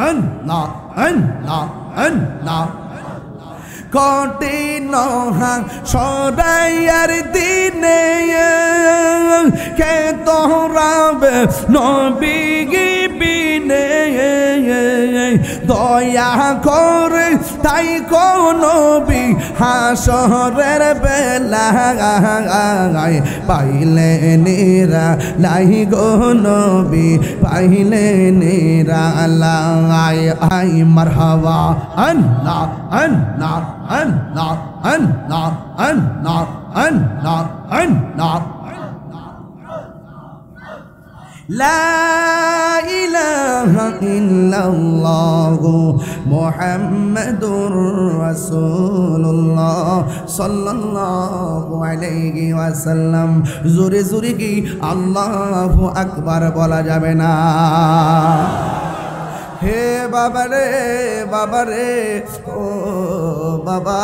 B: আল্লাহ আল্লাহ আল্লাহ। কঠিন সরাইয়ার দিনে কে তোরাবে নবী দয়া করে তাই কোন নবী হাসরের বেলায় পাইলে নিরা লাই গো নবী পাইলে নিরা লাই আই মারহাবা আল্লাহ আল্লাহ আল্লাহ আল্লাহ আল্লাহ আল্লাহ আল্লাহ লা ইলাহা ইল্লাল্লাহু মুহাম্মাদুর রাসূলুল্লাহ সাল্লাল্লাহু আলাইহি ওয়াসাল্লাম। জোরে জোরে কি আল্লাহু আকবার বলা যাবে না? হে বাবা রে বাবা রে ও বাবা,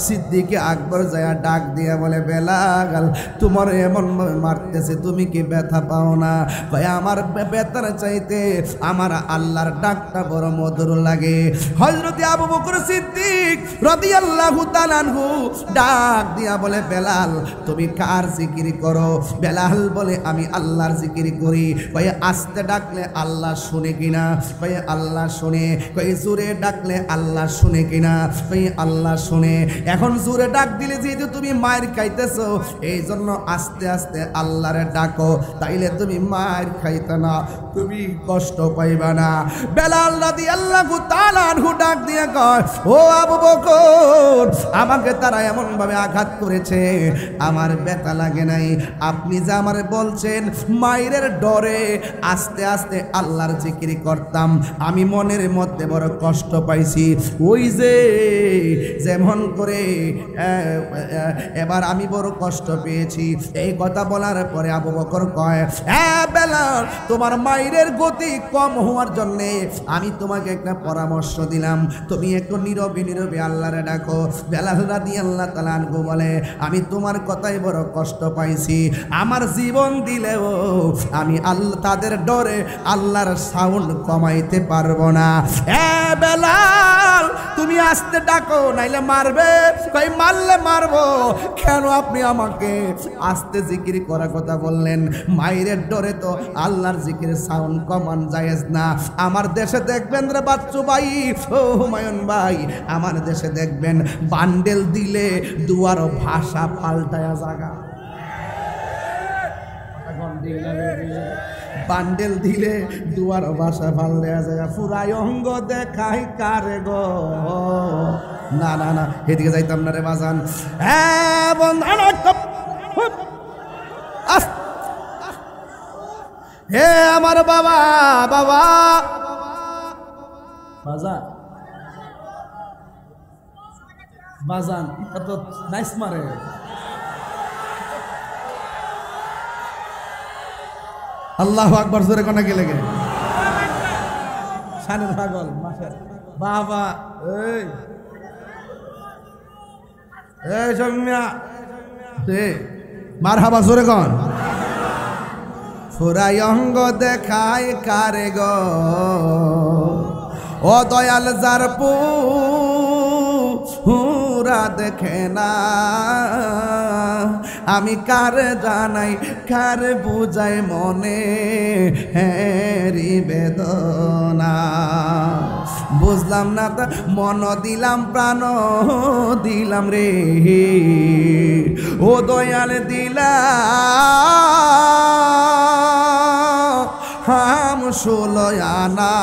B: সিদ্দিকে আকবর যায় ডাক দিয়া বলে বেলাল তোমার এমন মারতেছে তুমি কি ব্যথা পাও না? ভাই আমার ব্যথার চাইতে আমার আল্লাহর ডাকটা বড় মধুর লাগে। হযরত আবু বকর সিদ্দিক রাদিয়াল্লাহু তাআলা আনহু ডাক দিয়া বলে বেলাল তুমি কার জিকির করো? বেলাল বলে আমি আল্লাহর জিকির করি। ভাই আস্তে ডাকলে আল্লাহ শুনে কিনা? ভাই আল্লাহ শুনে। ভাই জোরে ডাকলে আল্লাহ শুনে কিনা? ভাই আল্লাহ শুনে। এখন জোরে ডাক দিলে যেহেতু তুমি মায়ের খাইতেছো এই জন্য আস্তে আস্তে আল্লাহরে ডাকো, তাইলে তুমি মায়ের খাইতে না, তুমি কষ্ট পাইবা না। বেলাল রাদিয়াল্লাহু তাআলা আনহু ডাক দিয়ে কয় ও আবু বকর আমাকে তারা এমন ভাবে আঘাত করেছে আমার ব্যথা লাগে নাই, আপনি যে আমারে বলছেন মায়ের ডরে আস্তে আস্তে আল্লাহর জিকির করতাম, আমি মনের মধ্যে বড় কষ্ট পাইছি। ওই যে যেমন করে এবার আমি বড় কষ্ট পেয়েছি। এই কথা বলার পরে আবু বকর কয় বেলাল তোমার মায়ের গতি কম হওয়ার জন্য আমি তোমাকে একটা পরামর্শ দিলাম, তুমি একটু নীরবে নীরবে আল্লাহরে ডাকো। বেলাল রাদিয়াল্লাহু তাআলা আনহু বলে আমি তোমার কথাই বড় কষ্ট পাইছি, আমার জীবন দিলেও আমি আল্লাহ তাদের ডরে আল্লাহর সাউন্ড কমাইতে পারবো না। বেলাল তুমি আস্তে ডাকো নাইলে মারবে। কই মারলে মারবো কেন? আপনি আমাকে আস্তে জিকির করার কথা বললেন, মায়ের ডরে তো আল্লাহর জিকির সাউন্ড কমান জায়েজ না। আমার দেশে দেখবেন রে বাচ্চু ভাই ও হুমায়ুন ভাই, আমার দেশে দেখবেন বান্ডেল দিলে দুয়ার ভাষা পাল্টায়া জায়গা। বান্ডেল দিলে দুয়ার ভাষা ভাল দেয়া যায়। ফুরাই অঙ্গ দেখাই কারে গো, না না না এদিকে যাইতাম না রে বাজান। হ্যাঁ বন্ধু হে আমার বাবা বাবা বাজান বাজান এটা তো নাইস মারে। আল্লাহু আকবার জোরে কোনা গেলে গে শানের পাগল বাবা। এই এই জমিয়া তে মারহাবা জোরে কোন। ফুরাই অঙ্গ দেখায় কারে গো ও দয়াল যার পুরা দেখে না, আমি কার জানাই কার বুঝাই মনে হেরি বেদনা। বুঝলাম না তা মন দিলাম প্রাণ দিলাম রে ও দয়াল দিলাম হাম ষোলয়ানা,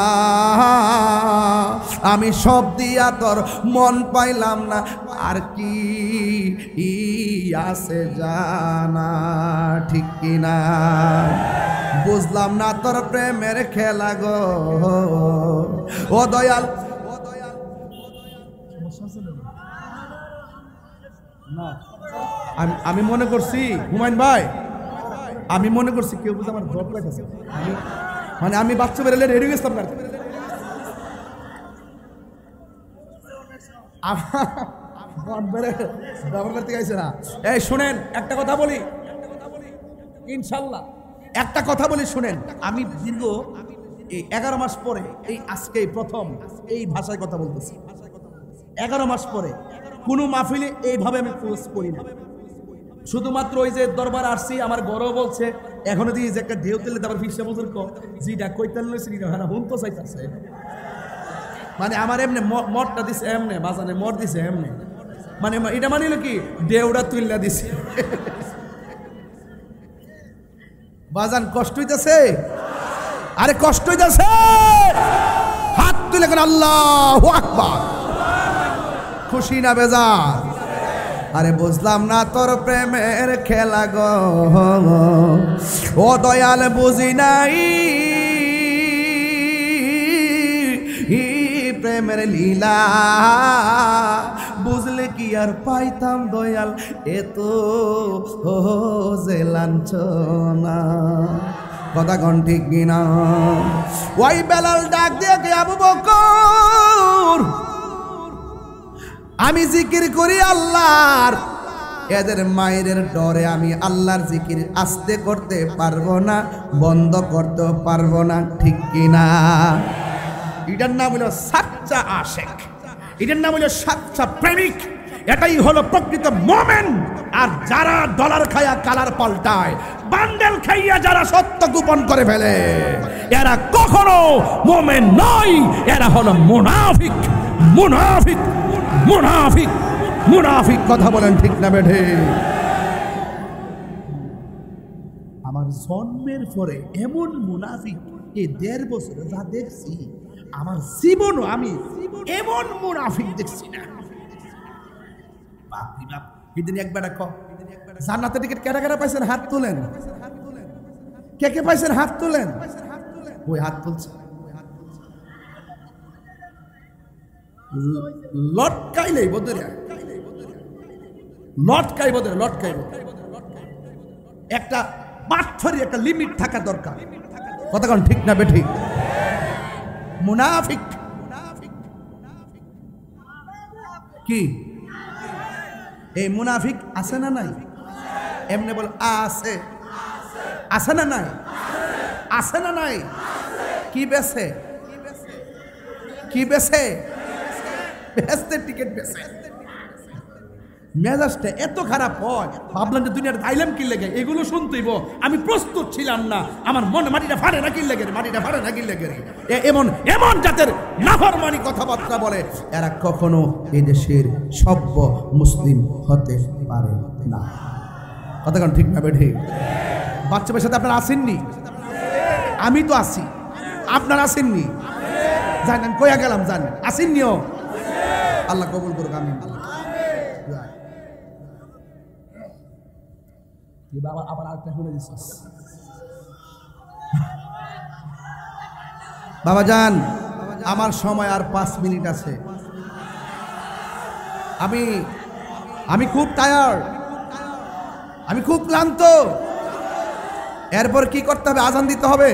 B: আমি সব দিয়া তোর মন পাইলাম না, আর কি আছে জানা ঠিক কিনা? বুঝলাম না তোর প্রেমের খেলা গো ও দয়াল। আমি মনে করছি হুমায়ুন ভাই, আমি মনে করছি কেউ বুঝে আমার ড্রপ লাগছে, মানে আমি বাচ্চা বেরোলে রেডি গেছিলাম না। এই শুনেন একটা কথা বলি, ইনশাল্লাহ একটা কথা বলি শুনেন। আমি দীর্ঘ এই 11 মাস পরে এই আজকে প্রথম এই ভাষায় কথা বলতেছি। 11 মাস পরে কোনো মাহফিলে এইভাবে আমি পোস্ট করি না। শুধুমাত্র ওই যে দরবার আসছি আমার গরও বলছে এখনো দিয়ে যে একটা ঢেউ তেলে তারপর ফিসা বছর যেটা কইতাল লইছে হ্যাঁ হুন তো চাইতেছে মানে আমার এমনি মদটা দিছে এমনি বাজানে মদ দিছে এমনি মানে এটা মানিল কি ঢেউটা তুললা দিছে বাজান কষ্ট হইতেছে আরে কষ্ট হইতেছে হাত তুলে কোন আল্লাহু আকবার খুশি না বেজার আরে বুঝলাম না তোর প্রেমের খেলা গো ও দয়াল বুঝি নাই প্রেমের লীলা বুঝলে কি আর পাইতাম দয়াল এত যে লাঞ্ছনা কথা কোন ঠিক কিনা ওই বেলাল ডাক দিয়ে কে আবু বকর আমি জিকির করি আল্লাহর এদের মায়ের ডরে আমি আল্লাহর জিকির আস্তে করতে পারবো না বন্ধ করতে পারবো না ঠিক কিনা এটার নাম হলো সাচ্চা আশেক এটার নাম হলো সাচ্চা প্রেমিক এটাই হলো প্রকৃত মোমেন আর যারা ডলার খায়া কালার পাল্টায় বান্ডেল খাইয়া যারা সত্য গোপন করে ফেলে এরা কখনো মোমেন নয় এরা হলো মুনাফিক মুনাফিক মুনাফিক মুনাফিক কথা বলেন ঠিক না বেঠে আমার জন্মের পরে এমন মুনাফিক এই 1.5 বছরে যা দেখছি আমার জীবনও আমি এমন মুনাফিক দেখছি না বাপরে বাপ এদিন একবার জান্নাতের টিকিট কেটে কেটে পাইছেন হাত তুলেন কে কে পাইছেন হাত তুলেন ওই হাত তুলছে লটকাইলেই বদরিয়া লটকাইব একটা পাথরের একটা লিমিট থাকা দরকার কথা কোন ঠিক না বেঠিক মুনাফিক কি এই মুনাফিক আছে না নাই এমনি বল আছে আছে না নাই আছে না নাই কি বেছে কি বেছে বেচতে টিকিট বেছে মেজাজটা এত খারাপ হয় ভাবলাম যে দুনিয়ার আইলাম কি লেগে এগুলো শুনতেইব আমি প্রস্তুত ছিলাম না আমার মনে মাটিটা ফাড়ে না কি লেগে মাটিটা ফাড়ে না কি লেগে এমন এমন জাতের নাফরমানি কথাবার্তা বলে এরা কখনো এই দেশের সভ্য মুসলিম হতে পারে না কথা কোন ঠিক না বেঠি বাচ্চাদের সাথে আপনারা আসেননি আমি তো আসি আপনারা আসেননি জানেন কইয়া গেলাম জানেন আসেননিও আল্লাহ কবুল করুক আমিন বাবা আবার আরেকটা শুনে দিচ্ছিস বাবা যান আমার সময় আর 5 মিনিট আছে আমি খুব টায়ার্ড আমি খুব ক্লান্ত এরপর কি করতে হবে আজান দিতে হবে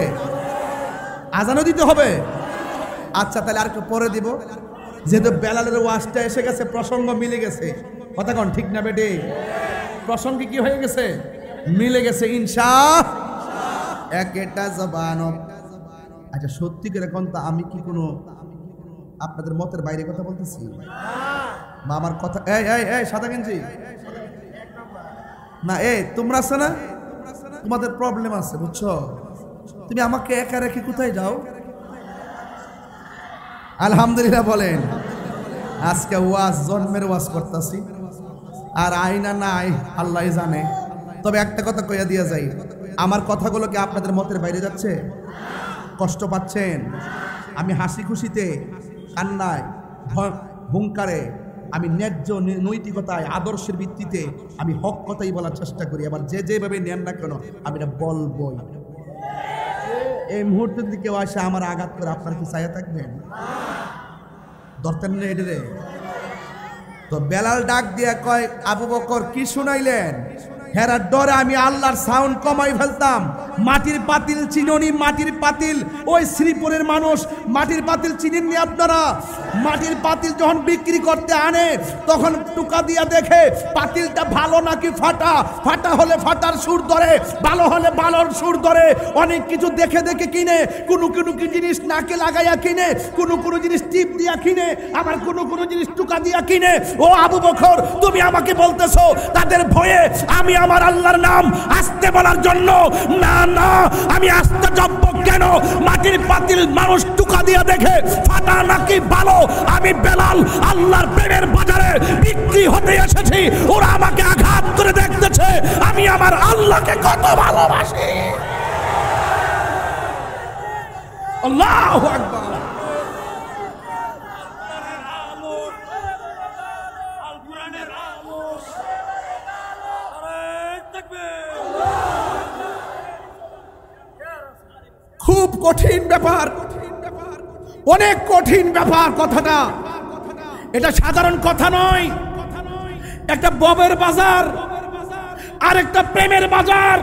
B: আজানও দিতে হবে আচ্ছা তাহলে আর একটু পরে দিব যেহেতু বেলালের ওয়াজটা এসে গেছে প্রসঙ্গ মিলে গেছে কথা কোন ঠিক না বেটে প্রসঙ্গে কি হয়ে গেছে মিলে গেছে ইনশাআল্লাহ একটা জবান আচ্ছা সত্যি করে কোন তা আমি কি কোনো আপনাদের মতের বাইরে কথা বলতেছি বা আমার কথা এই সাদা গেঞ্জি না তোমরা আছে না তোমাদের প্রবলেম আছে বুঝছো তুমি আমাকে একা রেখে কোথায় যাও আলহামদুলিল্লাহ বলেন আজকে ওয়াজ জন্মের ওয়াজ করতেছি আর আইনা নাই আল্লাহ জানে তবে একটা কথা কইয়া দিয়া যাই আমার কথাগুলো কি আপনাদের মতের বাইরে যাচ্ছে কষ্ট পাচ্ছেন আমি হাসি খুশিতে কান্নায় হুঙ্কারে আমি ন্যায্য নৈতিকতায় আদর্শের ভিত্তিতে আমি হক কথাই বলার চেষ্টা করি আবার যেভাবে নেন না কেন আমি এটা বলবই এই মুহূর্তের দিকে আসে আমার আঘাত করে আপনার কি চাইয়া থাকবেন ধরতেন না এটা রে তো বেলাল ডাক দিয়া কয় আবু বকর কি শুনাইলেন হেরার ডরে আমি আল্লাহর সাউন্ড কমাই ফেলতাম মাটির পাতিল চিননি মাটির পাতিল ওই শ্রীপুরের মানুষ মাটির পাতিল চিনেননি আপনারা মাটির পাতিল যখন বিক্রি করতে আনে তখন টুকা দিয়া দেখে পাতিলটা ভালো নাকি ফাটা ফাটা হলে ফাটার সুর ধরে ভালো হলে ভালোর সুর ধরে অনেক কিছু দেখে দেখে কিনে কোনো জিনিস নাকে লাগাইয়া কিনে কোনো জিনিস টিপ দিয়া কিনে আবার কোনো জিনিস টুকা দিয়া কিনে ও আবু বকর তুমি আমাকে বলতেছো তাদের ভয়ে আমি আমার আল্লাহর নাম আস্তে বলার জন্য না না, আমি আসতে যাব কেন? মাটির পাতিল মানুষ টুকা দিয়ে দেখে ফাটা নাকি ভালো। আমি বেলাল আল্লাহর প্রেমের বাজারে বিক্রি হতে এসেছি, ওরা আমাকে আঘাত করে দেখতেছে আমি আমার আল্লাহকে কত ভালোবাসি। আল্লাহু আকবার। খুব কঠিন ব্যাপার, অনেক কঠিন ব্যাপার কথাটা। এটা সাধারণ কথা নয়। একটা ববের বাজার আর একটা প্রেমের বাজার,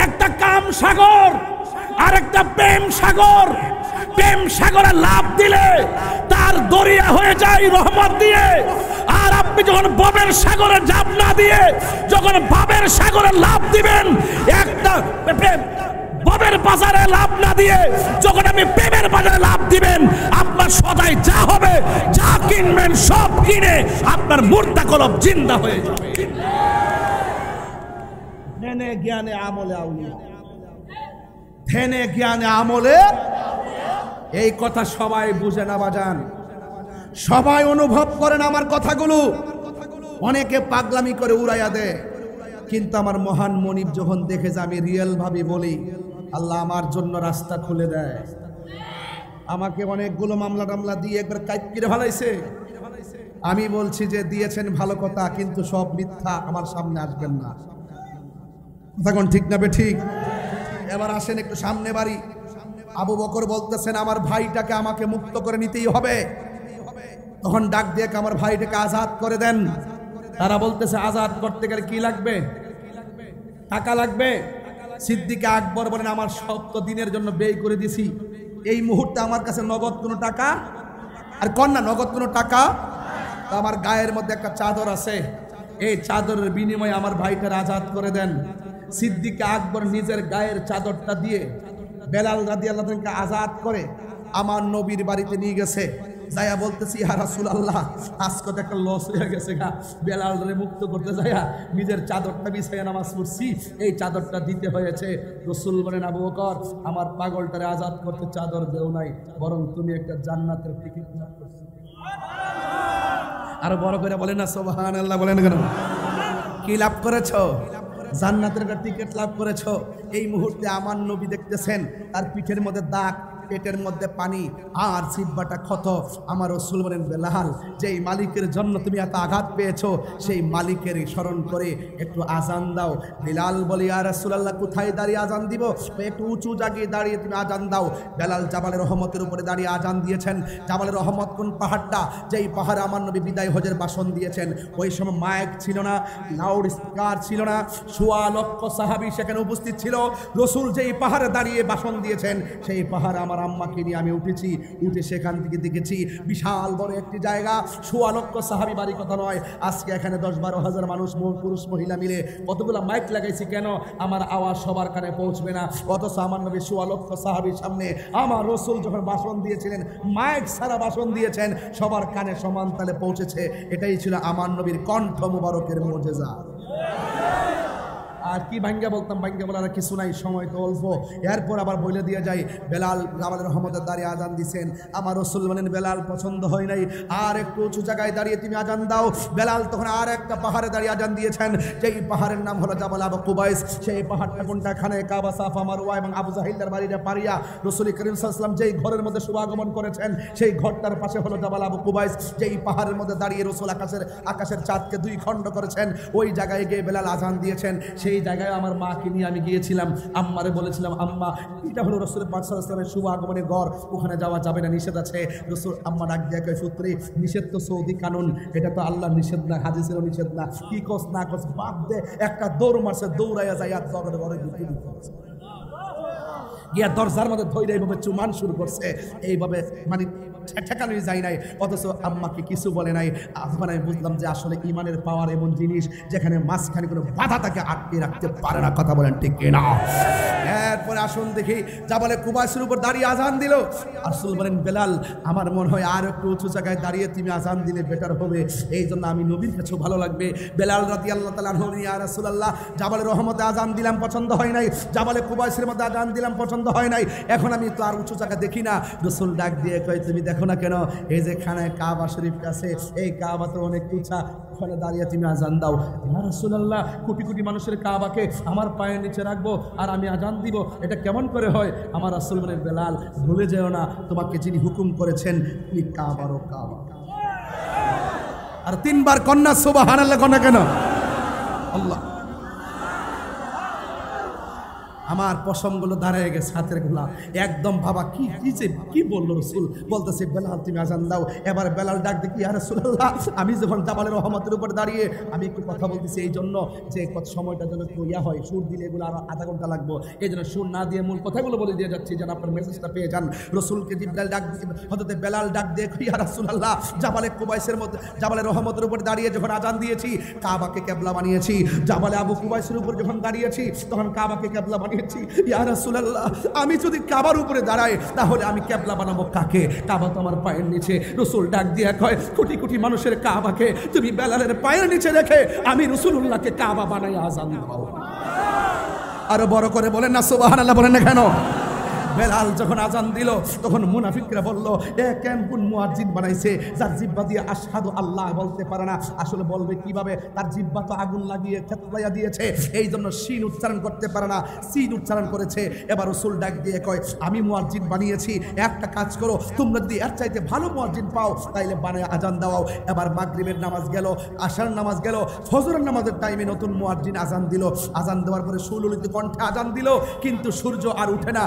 B: একটা কাম সাগর আর একটা প্রেম সাগর। প্রেম সাগরে লাভ দিলে তার দরিয়া হয়ে যায় রহমত দিয়ে। আর আপনি যখন ববের সাগরে ঝাঁপ না দিয়ে যখন ভাবের সাগরে লাভ দিবেন, একটা ববের বাজারে লাভ না দিয়ে যখন আপনি প্রেমের বাজারে লাভ দিবেন, আপনার সদাই যা হবে, যা কিনবেন সব কিনে আপনার মুর্দা কলব জিন্দা হয়ে যাবে। ধ্যানে জ্ঞানে আমলে আউলিয়া, ধ্যানে জ্ঞানে আমলে। এই কথা সবাই বুঝে না বাজান, সবাই অনুভব করেন আমার কথাগুলো। অনেকে পাগলামি করে উড়াইয়া দেয়, কিন্তু আমার মহান মনিব যখন দেখে যে আমি রিয়েল ভাবে বলি, আল্লাহ আমার জন্য রাস্তা খুলে দেয়। আমাকে অনেকগুলো মামলা টামলা দিয়ে একবার কাইট করে ফেলাইছে। আমি বলছি যে দিয়েছেন ভালো কথা, কিন্তু সব মিথ্যা, আমার সামনে আসবেন না। কথা কোন ঠিক না বে ঠিক? এবার আসেন একটু সামনে বাড়ি। আবু বকর বলতেছেন আমার ভাইটাকে আমাকে মুক্ত করে নিতেই হবে। তখন ডাক দিয়ে আমার ভাইটাকে আজাদ করে দেন। তারা বলতেছে আজাদ করতে গেলে কি লাগবে? টাকা লাগবে। সিদ্দিক আকবর বলেন আমার সব তো দিনের জন্য ব্যয় করে দিছি, এই মুহূর্তে আমার কাছে নগদ কোনো টাকা আর কন্যা নগদ কোনো টাকা। তো আমার গায়ের মধ্যে একটা চাদর আছে, এই চাদরের বিনিময়ে আমার ভাইটার আজাদ করে দেন। সিদ্দিক আকবর নিজের গায়ের চাদরটা দিয়ে বেলাল রাদিয়াল্লাহু আনহুকে আজাদ করে আমার নবীর বাড়িতে নিয়ে গেছে। যাইয়া বলতেছি ইয়া রাসূলুল্লাহ, আজকে তো একটা লস হয়ে গেছে গা। বেলালরে মুক্ত করতে যাইয়া নিজের চাদরটা বিছাইয়া নামাজ পড়ছি, এই চাদরটা দিতে হয়েছে। রাসূল বলেন আবু বকর, আমার পাগলটারে আজাদ করতে চাদর দেও নাই, বরং তুমি একটা জান্নাতের টিকিট লাভ করছো। আর বড় করে বলেন না সুবহানাল্লাহ, বলেন কেন? কি লাভ করেছো? জান্নাতের একটা টিকিট লাভ করেছো। এই মুহূর্তে আমার নবী দেখতেছেন তার পিঠের মধ্যে দাগ, পেটের মধ্যে পানি আর জিহ্বাটা ক্ষত। আমার রাসূল বলেন বেলাল, যেই মালিকের জন্য তুমি এত আঘাত পেয়েছো সেই মালিকের স্মরণ করে একটু আজান দাও। বেলাল বলে ইয়া রাসূলুল্লাহ, কোথায় দাঁড়িয়ে আজান দিব? একটু উঁচু জায়গায় দাঁড়িয়ে তুমি আজান দাও। বেলাল জাবালে রহমতের উপরে দাঁড়িয়ে আজান দিয়েছেন। জাবালে রহমত কোন পাহাড়টা? যেই পাহাড়ে আমার নবী বিদায় হজের ভাষণ দিয়েছেন। ওই সময় মাইক ছিল না, লাউড স্পিকার ছিল না, ১৬ লক্ষ সাহাবী সেখানে উপস্থিত ছিল। রাসূল যেই পাহাড়ে দাঁড়িয়ে ভাষণ দিয়েছেন, সেই পাহাড়ে আমার আম্মাকে নিয়ে আমি উঠেছি। উঠে সেখান থেকে দেখেছি বিশাল বড় একটি জায়গা, ১৬ লক্ষ সাহাবী, বাড়ি কথা নয়। আজকে এখানে ১০-১২ হাজার মানুষ, পুরুষ মহিলা মিলে কতগুলো মাইক লাগাইছি কেন? আমার আওয়াজ সবার কানে পৌঁছবে না। অথচ আমার নবী ১৬ লক্ষ সাহাবীর সামনে আমার রাসূল যখন ভাষণ দিয়েছিলেন, মাইক ছাড়া ভাষণ দিয়েছেন, সবার কানে সমান তালে পৌঁছেছে। এটাই ছিল আমার নবীর কণ্ঠ মুবারকের মুজিজা। আর কি ভাঙ্গা বলতাম, ভাঙ্গা বলার কিছু নাই, সময় তো অল্প। এরপর আবার বলে দিয়ে যাই, বেলাল জাবালে রহমতের দাঁড়িয়ে আজান দিছেন। আমার রাসূল বলেন বেলাল পছন্দ হয় নাই, আর একটু উঁচু জায়গায় দাঁড়িয়ে তুমি আজান দাও। বেলাল তখন আর একটা পাহাড়ে দাঁড়িয়ে আজান দিয়েছেন, যেই পাহাড়ের নাম হলো জাবাল আবু কুবাইস। সেই পাহাড়টা কোনটা? খানে কাবা, সাফা, মারওয়া এবং আবু জাহিলের বাড়িটা পারিয়া রাসূল করিম সাল্লাল্লাহু আলাইহি ওয়াসাল্লাম যেই ঘরের মধ্যে শুভাগমন করেছেন, সেই ঘরটার পাশে হলো জাবাল আবু কুবাইস। যেই পাহাড়ের মধ্যে দাঁড়িয়ে রাসূল আকাশের চাঁদকে 2 খণ্ড করেছেন, ওই জায়গায় গিয়ে বেলাল আজান দিয়েছেন। সেই জায়গায় আমার মাকে নিয়ে আমি গিয়েছিলাম। আম্মারে বলেছিলাম, আম্মা এটা হলো রাসূল পাক সাল্লাল্লাহু আলাইহি ওয়াসাল্লামের শুভ আগমনের ঘর, ওখানে যাওয়া যাবে না, নিষেধ আছে। রাসূল আম্মা ডাক দিয়ে কয়, পুত্রী নিষেধ তো সৌদি কানুন, এটা তো আল্লাহর নিষেধ না, হাদিসেরও নিষেধ না, কি কস না কস বাদ দে। একটা দৌড় মারছে, দৌড়াইয়া যায় আর ঘরে ঢুকে দিচ্ছে, গিয়া দরজার মধ্যে ধৈর্য এইভাবে চুমান শুরু করছে। এইভাবে মানে ঠেকানোই যায় নাই, অথচ আম্মাকে কিছু বলে নাই। তখন আমি বুঝলাম যে আসলে ইমানের পাওয়ার এমন জিনিস যেখানে মাঝখানে কোনো বাধা তাকে আটকে রাখতে পারে না। কথা বলেন ঠিক কিনা? এরপরে আসুন দেখি জাবালে কুবাইসের উপর দাঁড়িয়ে আজান দিল। রাসূল বলেন, বেলাল আমার মনে হয় আর একটু উঁচু জায়গায় দাঁড়িয়ে তুমি আজান দিলে বেটার হবে, এই জন্য আমি নবীর কাছে ভালো লাগবে। বেলাল রাদিয়াল্লাহু তাআলা আনহু, ইয়া রাসূলুল্লাহ, জাবালে রহমতে আজান দিলাম পছন্দ হয় নাই, জাবালে কুবাইসের মধ্যে আজান দিলাম পছন্দ হয় নাই, এখন আমি তো আর উঁচু জায়গা দেখি না। রাসূল ডাক দিয়ে কয়, তুমি দেখো না কেন, এই যে খানায় কাবা শরীফ আছে, এই কাবা তো অনেক উঁচা, ওখানে দাঁড়িয়ে তুমি আজান দাও। ইয়া রাসূলুল্লাহ, কোটি কোটি মানুষের কাবাকে আমার পায়ের নিচে রাখবো আর আমি আজান দিব, এটা কেমন করে হয়? আমার রাসূল বলেন, বেলাল ভুলে যেও না, তোমাকে যিনি হুকুম করেছেন তুমি কাবারও কাবা। আর তিনবার কন্যা সুবহানাল্লাহ কন্যা কেন? আল্লাহ, আমার পশমগুলো দাঁড়িয়ে গেছে, হাতের গুলা একদম। বাবা কি বললো রসুল? বলতেছে, বেলাল তুমি আজান দাও। এবার বেলাল ডাক দেখি, ইয়া রাসূলুল্লাহ, আমি যখন জাবালের রহমতের উপর দাঁড়িয়ে আমি একটু কথা বলতেছি, এই জন্য যে কত সময়টা যেন ইয়া হয়, সুর দিলে এগুলো আরো আধা ঘন্টা লাগবো, এই জন্য সুর না দিয়ে মূল কথাগুলো বলে দিয়ে যাচ্ছি যেন আপনার মেসেজটা পেয়ে যান। রসুলকে জিবরাইল ডাক হযরত বেলাল ডাক দিয়ে, ইয়া রাসূলুল্লাহ, জাবালে কুবাইসের মধ্যে জাবালের রহমতের উপর দাঁড়িয়ে যখন আজান দিয়েছি, কাবাকে কিবলা বানিয়েছি। জাবালে আবু কুবাইসের উপর যখন দাঁড়িয়েছি, তখন কাবাকে কিবলা বানিয়েছি। ইয়া রাসূলুল্লাহ, আমি যদি কাবার উপরে দাঁড়াই তাহলে আমি কিবলা বানাবো কাকে? কাবা তো আমার পায়ের নিচে। রাসূল ডাক দিয়ে কয়, কোটি কোটি মানুষের কাবাকে তুমি বেলালের পায়ের নিচে রেখে আমি রাসূলুল্লাহকে কাবা বানাই আজান দাও। আরো বড় করে বলেন না সুবহানাল্লাহ, বলেন না কেন? বেলাল যখন আজান দিল তখন মুনাফিকরা বলল, এ কেমন মুয়াজ্জিন বানাইছে যার জিহ্বা দিয়ে আশহাদু আল্লাহ বলতে পারে না। আসলে বলবে কিভাবে? তার জিহ্বা তো আগুন লাগিয়ে থেতলাইয়া দিয়েছে, এই জন্য শিন উচ্চারণ করতে পারে না, সিন উচ্চারণ করেছে। এবার রাসূল ডাক দিয়ে কয়, আমি মুয়াজ্জিন বানিয়েছি, একটা কাজ করো, তোমরা যদি এর চাইতে ভালো মুয়াজ্জিন পাও তাইলে বানায় আজান দাও। এবার মাগরিবের নামাজ গেল, আশার নামাজ গেল, ফজরের নামাজের টাইমে নতুন মুয়াজ্জিন আজান দিল। আজান দেওয়ার পরে সুললিত কণ্ঠে আজান দিল, কিন্তু সূর্য আর উঠে না,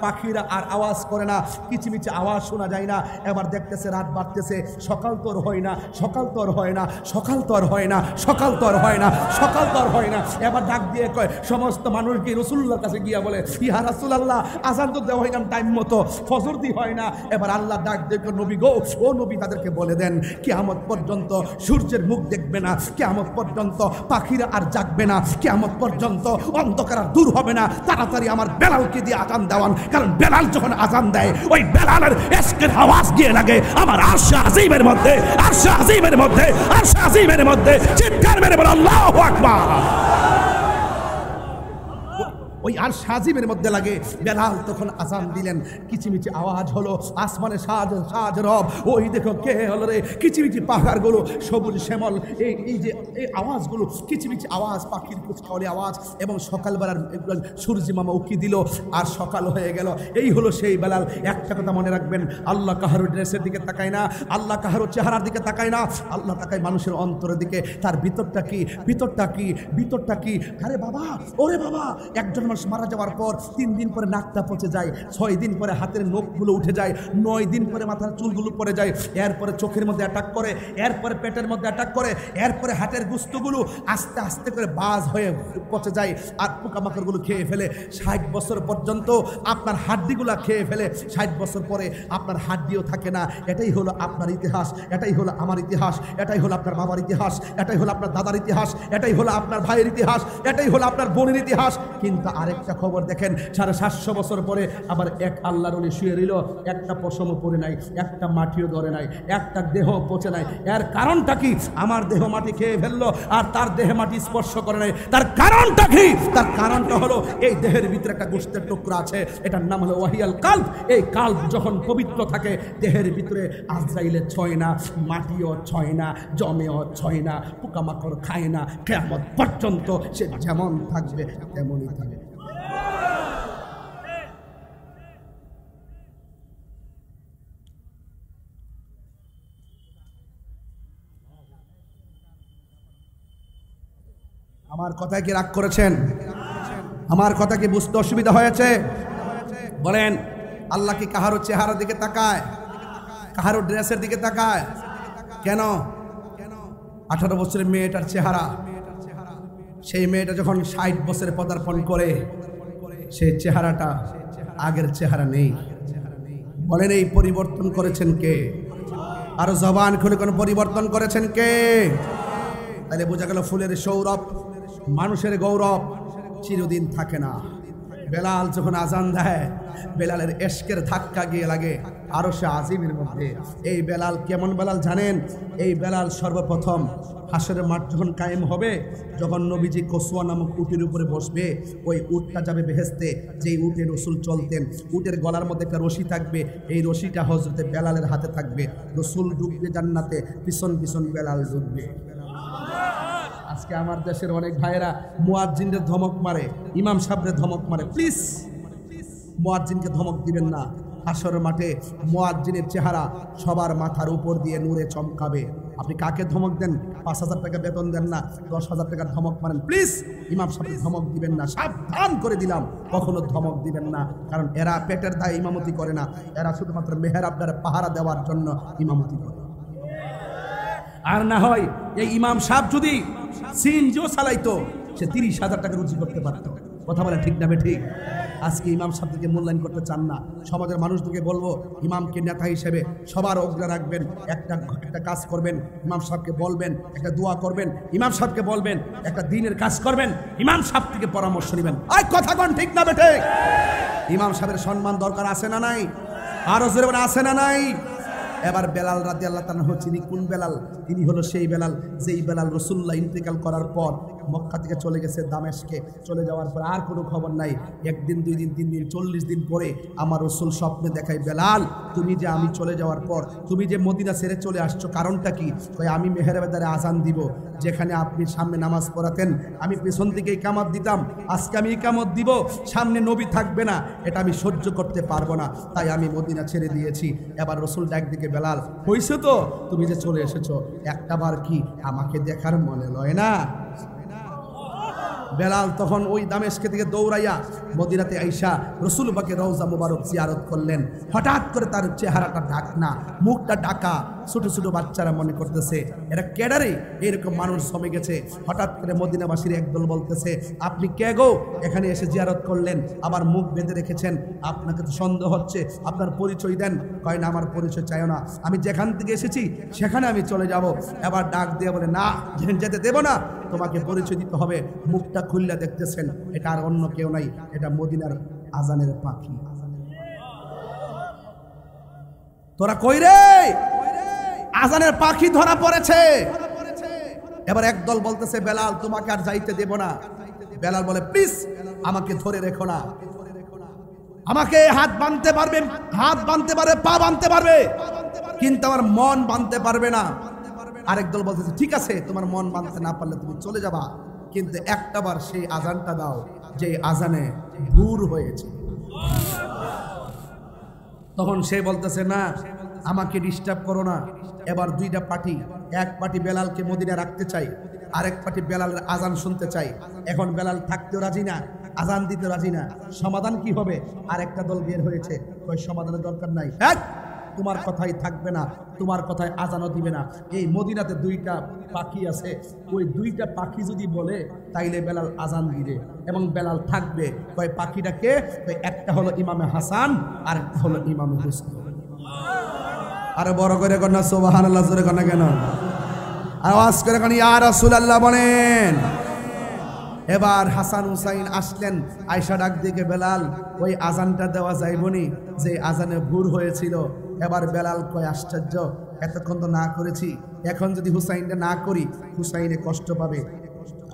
B: পাখিরা আর আওয়াজ করে না, কিচিমিচি আওয়াজ শোনা যায় না। এবার দেখতেছে রাত বাড়তেছে, সকাল তো আর হয় না, সকাল তো আর হয় না, সকাল তো আর হয় না, সকাল তো আর হয় না, সকাল তো আর হয় না। এবার ডাক দিয়ে কয়, সমস্ত মানুষকে রাসূলুল্লাহর কাছে গিয়া বলে, ইয়া রাসূলুল্লাহ, আজান তো দেওয়া হয় না টাইম মতো, ফজর দি হয় না। এবার আল্লাহ ডাক দিয়ে, নবী গো, ও নবী, তাদেরকে বলে দেন কিয়ামত পর্যন্ত সূর্যের মুখ দেখবে না, কিয়ামত পর্যন্ত পাখিরা আর জাগবে না, কিয়ামত পর্যন্ত অন্ধকার আর দূর হবে না। তাড়াতাড়ি আমার বেলালকে দিয়ে আজান দেওয়ান, কারণ বেলাল যখন আজান দেয় ওই বেলালের ইশকের আওয়াজ গিয়ে লাগে আমার আরশে আজিমের মধ্যে, আরশে আজিমের মধ্যে, আরশে আজিমের মধ্যে। চিৎকার মেরে বল আল্লাহু আকবার। ওই আর সাজিমের মধ্যে লাগে। বেলাল তখন আজান দিলেন, কিচিমিচি আওয়াজ হলো, আসমানে সাজ রব, ওই দেখো কে হলো রে, কিচিমিচি পাহাড়গুলো সবুজ শ্যামল, এই যে এই আওয়াজগুলো, কিচিমিচি আওয়াজ, পাখির কুচকাওয়ালি আওয়াজ, এবং সকালবেলার সূর্য মামা উকি দিল আর সকাল হয়ে গেল। এই হলো সেই বেলাল। একটা কথা মনে রাখবেন, আল্লাহ কাহারো ড্রেসের দিকে তাকায় না, আল্লাহ কাহারো চেহারার দিকে তাকায় না, আল্লাহ তাকায় মানুষের অন্তরের দিকে। তার ভিতরটা কি, ভিতরটা কি, ভিতরটা কি? আরে বাবা, ওরে বাবা, একজন মারা যাওয়ার পর 3 দিন পরে নাকটা পচে যায়, 6 দিন পরে হাতের নখগুলো উঠে যায়, 9 দিন পরে মাথার চুলগুলো পড়ে যায়, এরপরে চোখের মধ্যে অ্যাটাক করে, এরপরে পেটের মধ্যে অ্যাটাক করে, এরপরে হাটের গুস্তগুলো আস্তে আস্তে করে বাজ হয়ে পচে যায় আর পোকামাকড়গুলো খেয়ে ফেলে। 60 বছর পর্যন্ত আপনার হাড্ডিগুলা খেয়ে ফেলে, 60 বছর পরে আপনার হাড্ডিও থাকে না। এটাই হলো আপনার ইতিহাস, এটাই হলো আমার ইতিহাস, এটাই হলো আপনার বাবার ইতিহাস, এটাই হলো আপনার দাদার ইতিহাস, এটাই হলো আপনার ভাইয়ের ইতিহাস, এটাই হলো আপনার বোনের ইতিহাস। কিন্তু আরেকটা খবর দেখেন, 750 বছর পরে আবার এক আল্লাহর ওলি শুয়ে রইল, একটা পশমও পড়ে নাই, একটা মাটিও ধরে নাই, একটা দেহ পচে নাই। এর কারণটা কি? আমার দেহ মাটি খেয়ে ফেললো আর তার দেহে মাটি স্পর্শ করে নাই। তার কারণটা কি? তার কারণটা হলো এই দেহের ভিতরে একটা গোশতের টুকরা আছে, এটার নাম হলো ওয়াহিয়াল কালব। এই কালব যখন পবিত্র থাকে, দেহের ভিতরে আজরাইলে ছয় না, মাটিও ছয় না, জমেও ছয় না, পোকামাকড় খায় না, কিয়ামত পর্যন্ত সে যেমন থাকবে তেমনই থাকবে। আমার কথায় কি রাগ করেছেন? আমার কথা কি বুঝতে অসুবিধা হয়েছে? বলেন, আল্লাহ কি কাহারো চেহারার দিকে তাকায়, কাহারো ড্রেসের দিকে তাকায়? কেন? 18 বছরের মেয়েটার চেহারা, সেই মেয়েটা যখন 60 বছরে পদার্পণ করে, সেই চেহারাটা আগের চেহারা নেই। বলেন, এই পরিবর্তন করেছেন কে? আর জবান খুলে কোন পরিবর্তন করেছেন কে? তাহলে বোঝা গেল ফুলের সৌরভ, মানুষের গৌরব চিরদিন থাকে না। বেলাল যখন আজান দেয়, বেলালের এশকের ধাক্কা গিয়ে লাগে আরশে আজিমের মধ্যে। এই বেলাল কেমন বেলাল জানেন? এই বেলাল সর্বপ্রথম হাসরের মাঠ যখন কায়েম হবে, যখন নবীজি কসুয়া নামক উটের উপরে বসবে, ওই উটটা যাবে বেহেশতে। যেই উটে রসুল চলতেন, উটের গলার মধ্যে একটা রশি থাকবে, এই রশিটা হযরতে বেলালের হাতে থাকবে। রসুল ঢুকবে জান্নাতে, পিছন পিছন বেলাল ঢুকবে। আজকে আমার দেশের অনেক ভাইয়েরা মুয়াজ্জিনদের ধমক মারে, ইমাম সাহেবদের ধমক মারে। প্লিজ মুয়াজ্জিনকে ধমক দিবেন না। হাসরের মাঠে মুয়াজ্জিনের চেহারা সবার মাথার উপর দিয়ে নূরে চমকাবে। আপনি কাকে ধমক দেন? 5,000 টাকা বেতন দেন না, 10,000 টাকার ধমক মারেন। প্লিজ ইমাম সাহেবকে ধমক দিবেন না, সাবধান করে দিলাম, কখনো ধমক দিবেন না। কারণ এরা পেটের দায়ে ইমামতি করে না, এরা শুধুমাত্র মেহরাবদারে পাহারা দেওয়ার জন্য ইমামতি করে। আর না হয় এই ইমাম সাহেব যদি সিএনজিও চালাইতো, সে 30,000 টাকা রুজি করতে পারতো। কথা বলে ঠিক না ঠিক? আজকে ইমাম সাহেবকে মূল্যায়ন করতে চান না। সমাজের মানুষদেরকে বলবো, ইমামকে নেতা হিসেবে সবার অগ্রে রাখবেন। একটা কাজ করবেন, ইমাম সাহেবকে বলবেন, একটা দোয়া করবেন, ইমাম সাহেবকে বলবেন, একটা দিনের কাজ করবেন, ইমাম সাহেব থেকে পরামর্শ নেবেন। আর কথা কোন ঠিক না বেঠে? ইমাম সাহেবের সম্মান দরকার আছে না নাই? আরো জোরে বলেন, আছে না নাই? এবার বেলাল রাদিয়াল্লাহু তাআলা তিনি কোন বেলাল? তিনি হলো সেই বেলাল যেই বেলাল রাসূলুল্লাহ ইন্তেকাল করার পর মক্কা থেকে চলে গেছে দামেস্কে। চলে যাওয়ার পর আর কোনো খবর নাই। একদিন, 2 দিন, 3 দিন, 40 দিন পরে আমার রাসূল স্বপ্নে দেখায়, বেলাল তুমি যে আমি চলে যাওয়ার পর তুমি যে মদিনা ছেড়ে চলে আসছো, কারণটা কি? কয় আমি মেহরাবেদারে আজান দিব, যেখানে আপনি সামনে নামাজ পড়াতেন আমি পেছন থেকে ইকামত দিতাম। আজকে আমি ইকামত দিব, সামনে নবী থাকবে না, এটা আমি সহ্য করতে পারবো না, তাই আমি মদিনা ছেড়ে দিয়েছি। এবার রাসূল ডাক দিকে, বেলাল হইছে তো, তুমি যে চলে এসেছো, একটাবার কি আমাকে দেখার মনে লয় না? বেলাল তখন ওই দামেস্কে থেকে দৌড়াইয়া মদিনাতে আইসা রসুল পাকের রওজা মুবারক জিয়ারত করলেন। হঠাৎ করে তার চেহারাটা ঢাকনা, মুখটা ঢাকা। ছোট ছোট বাচ্চারা মনে করতেছে এরা কেডারে, এরকম মানুষ জমে গেছে। হঠাৎ করে মদিনাবাসীর একদল বলতেছে, আপনি কে গো, এখানে এসে জিয়ারত করলেন, আবার মুখ বেঁধে রেখেছেন, আপনাকে তো সন্দেহ হচ্ছে, আপনার পরিচয় দেন। কয় না, আমার পরিচয় চাইও না, আমি যেখান থেকে এসেছি সেখানে আমি চলে যাব। এবার ডাক দিয়ে বলে, না যেতে দেব না, তোমাকে পরিচয় দিতে হবে। মুখটা খুললে দেখতেছেন এটা আর অন্য কেউ নাই, এটা মদিনার আজানের পাখি। তোরা কই রে? আজানের পাখি ধরা পড়েছে। এবার একদল বলতেছে, বেলাল তোমাকে আর যাইতে দেব না। বেলাল বলে, প্লিজ আমাকে ধরে রেখো না, আমাকে হাত বাঁধতে পারবে, হাত বাঁধতে পারবে, পা বাঁধতে পারবে, কিন্তু আমার মন বাঁধতে পারবে না। আরেক দল বলতেছে, ঠিক আছে তোমার মন বাঁধতে না পারলে তুমি চলে যাবা, কিন্তু একটাবার সেই আজানটা দাও যে আজানে ভোর হয়েছে। তখন সে বলতেছে, না আমাকে ডিস্টার্ব করো না। এবার 2টা পার্টি, এক পার্টি বেলালকে মদিনা রাখতে চাই, আরেক পার্টি বেলালের আজান শুনতে চাই। এখন বেলাল থাকতেও রাজি না, আজান দিতে রাজি না। সমাধান কি হবে? আরেকটা দল বের হয়েছে, ওই সমাধানের দরকার নাই, তোমার কথাই থাকবে না, তোমার কথায় আজানও দিবে না। এই মদিনাতে 2টা পাখি আছে, ওই 2টা পাখি যদি বলে তাইলে বেলাল আজান দিবে এবং বেলাল থাকবে। কয় পাখিটাকে? একটা হলো ইমামে হাসান, আর একটা হলো ইমামে হুসাইন। আরে বড় করে কন্যা সুবহানাল্লাহ, জোরে কন্যা কেন? আওয়াজ করে কন্যা ইয়া রাসূলুল্লাহ বলেন। এবার হাসান হুসাইন আসলেন, আয়সা ডাক দিকে, বেলাল ওই আজানটা দেওয়া যাইবনি যে আজানে ভোর হয়েছিল। এবার বেলাল কয়, আশ্চর্য, এতক্ষণ তো না করেছি, এখন যদি হুসাইনটা না করি হুসাইনে কষ্ট পাবে,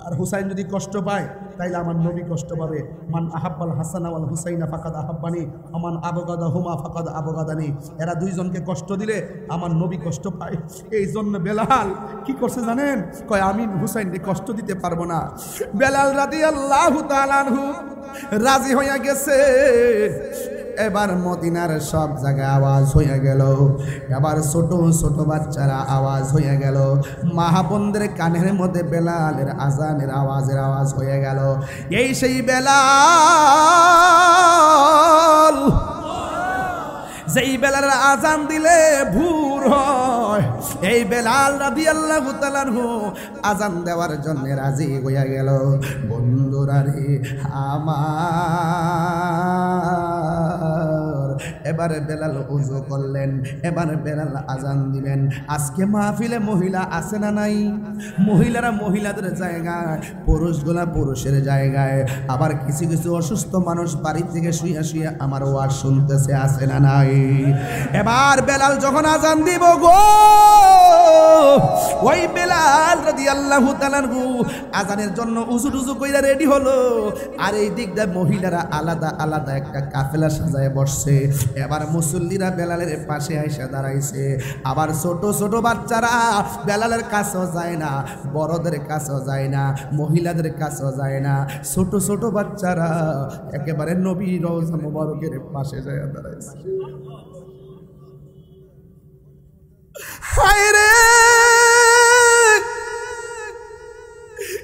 B: আর হুসাইন যদি কষ্ট পায় তাইলে আমার নবী কষ্ট পাবে। মান আহাব্বাল হাসান ওয়াল হুসাইনা ফাকাদ আহাব্বানি ওমান আবগাদাহুমা ফাকাদ আবগাদানি। এরা 2জনকে কষ্ট দিলে আমার নবী কষ্ট পায়। এই জন্য বেলাল কি করছে জানেন? কয় আমি হুসাইনকে কষ্ট দিতে পারবো না। বেলাল রাদিয়াল্লাহু তাআলা আনহু রাজি হইয়া গেছে। এবার মদিনার সব জায়গায় আওয়াজ হয়ে গেল, এবার ছোট ছোট বাচ্চারা আওয়াজ হয়ে গেল, মা বোনদের কানের মধ্যে বেলালের আজানের আওয়াজ হয়ে গেল। এই সেই বেলাল যেই বেলালের আজান দিলে ভোর হয়, এই বেলাল রাদিয়াল্লাহু তাআলা আনহু আজান দেওয়ার জন্য রাজি হইয়া গেল। বন্ধুরা রে আমার, এবারে বেলাল ওযু করলেন, এবারে বেলাল আজান দিলেন। আজকে মাহফিলে মহিলা আছে না নাই? মহিলারা মহিলাদের জায়গায়, পুরুষগুলা পুরুষের জায়গায়। আবার কিছু কিছু অসুস্থ মানুষ বাড়ি থেকে শুয়ে শুয়ে আমার ওয়াজ শুনতেছে, আছে না নাই? এবার বেলাল যখন আজান দিব গো, ওই বেলাল রাদিয়াল্লাহু তাআলা আজানের জন্য উজু টুজু কইরা রেডি হলো। আর এই দিক দিয়ে মহিলারা আলাদা আলাদা একটা কাফেলা সাজায় বসছে। এবার মুসল্লিরা বেলালের পাশে আইসা দাঁড়াইছে। আবার ছোট ছোট বাচ্চারা বেলালের কাছেও যায় না, বড়দের কাছেও যায় না, মহিলাদের কাছেও যায় না। ছোট ছোট বাচ্চারা একেবারে নবী রওজা মুবারকের পাশে যায় দাঁড়াইছে। হায় রে,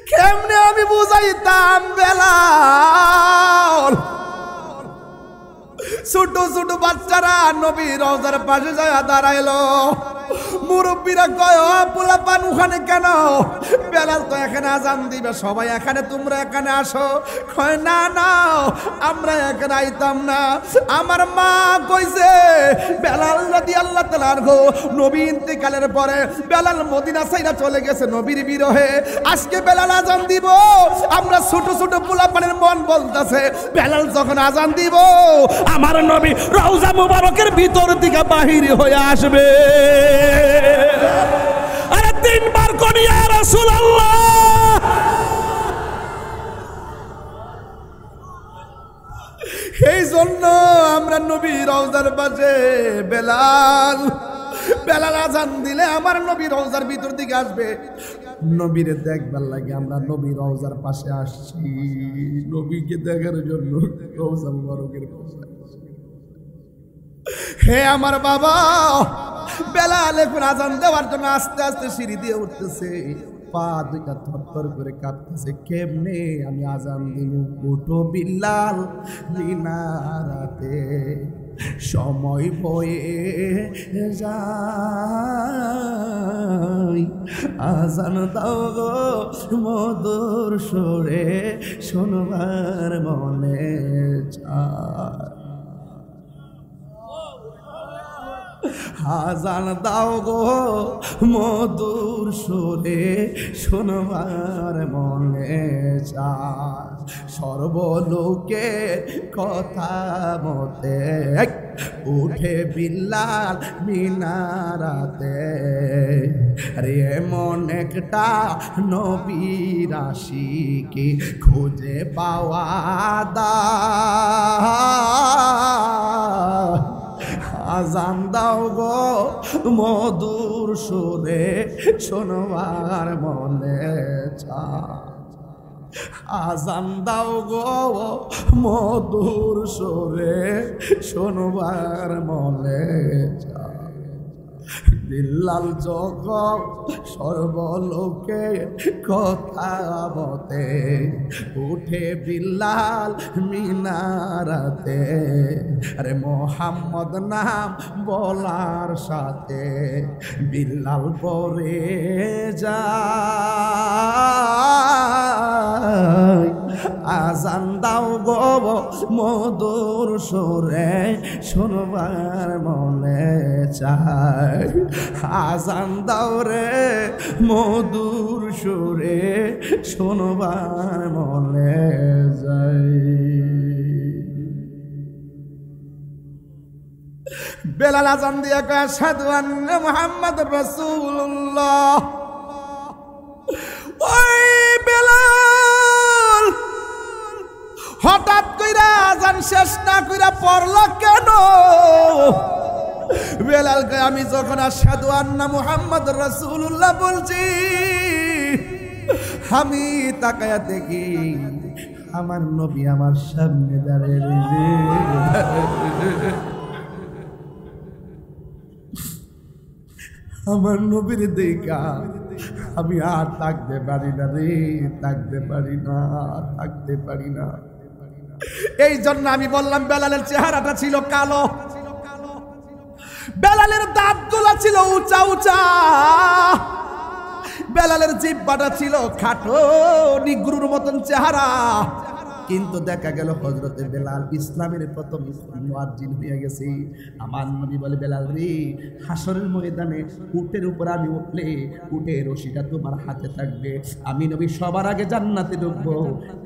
B: কেমনে আমি বুঝাইতাম বেলাল? ছোট ছোট বাচ্চারা নবী রওজার পাশে যায় দাঁড়াইলো। মুরব্বীরা কয়, ও পোলাপান ওখানে কেন? বেলাল তো এখানে আজান দিবে, সবাই এখানে, তোমরা এখানে আসো। কয় না না, আমরা এখানে আইতাম না। আমার মা কইছে বেলাল রাদিয়াল্লাহু তাআলা আনহু নবী ইন্তেকালের পরে বেলাল মদিনা ছাইরা চলে গেছে নবীর বিরহে। আজকে বেলাল আজান দিব, আমরা ছোট ছোট পোলাপানের মন বলতেছে বেলাল যখন আজান দিব আমার নবী রওজা মুবারকের ভিতর থেকে বাহির হয়ে আসবে। আরে তিনবার কোন ইয়া রাসূলুল্লাহ। এই জন্য আমরা নবী রওজার পাশে বেলাল আজান দিলে আমার নবী রওজার ভিতর দিকে আসবে। নবীরে দেখবার লাগে আমরা নবী রওজার পাশে আসছি, নবীকে দেখার জন্য রওজা মুবারকের পাশে। হে আমার বাবা, বেলাল এখন আজান দেওয়ার জন্য আস্তে আস্তে সিঁড়ি দিয়ে উঠতেছে, পা দুইটা থরথর করে কাঁপতেছে। কেমনে আমি আজান দিব? উঠো বিল্লাল মিনারাতে, সময় বয়ে যায়, আজান দাও গো মধুর সুরে, শোনবার মনে চায়। আজান দাও গো মধুর সুরে, শোনবার মনে চায়। সর্বলোকে কথা মতে উঠে বিল্লাল মিনারাতে। রে এমন একটা নবীর আশিকি খুঁজে পাওয়া দায়। আজান দাও গো মধুর সুরে, শোনবার মনে চায়। আজান দাও গো মধুর সুরে, শোনবার মনে চায়। বিল্লাল যখন সর্বলোকে কথা বতে উঠে বিল্লাল মিনারাতে। আরে মোহাম্মদ নাম বলার সাথে বিল্লাল পরে যায়। আজান দাও গো মধুর সুরে, শোনবার মনে চায়। আজান দাও রে মধুর সুরে, শোনবার মনে যায়। বেলাল আজান দিয়ে কয়, আশহাদু আন্না মুহাম্মাদুর রাসূলুল্লাহ। ওই বেলাল হঠাৎ কইরা আজান শেষ না কইরা পড়লা কেন? বেলাল কয়, আমি যখন আশহাদু আন্না মুহাম্মাদুর রাসূলুল্লাহ বলছি, আমি তাকায়া দেখি আমার নবী আমার সামনে দাঁড়িয়ে রয়েছে। আমার নবীর দেখা আমি আর থাকতে পারি না রে, থাকতে পারি না, থাকতে পারি না। এই জন্য আমি বললাম বেলালের চেহারাটা ছিল কালো, বেলালের দাঁতগুলো ছিল উঁচা উঁচা, বেলালের জিহ্বাটা ছিল খাটো নিগ্রুর মতন চেহারা। কিন্তু দেখা গেল হযরতে বেলাল ইসলামের প্রথম মুয়াজ্জিন হয়ে গেছে। আমার নবী বলে, বেলাল রে, হাসরের ময়দানে উটের উপর আমি উঠলে উটের রশিটা তোমার হাতে থাকবে, আমি নবী সবার আগে জান্নাতে ঢুকবো,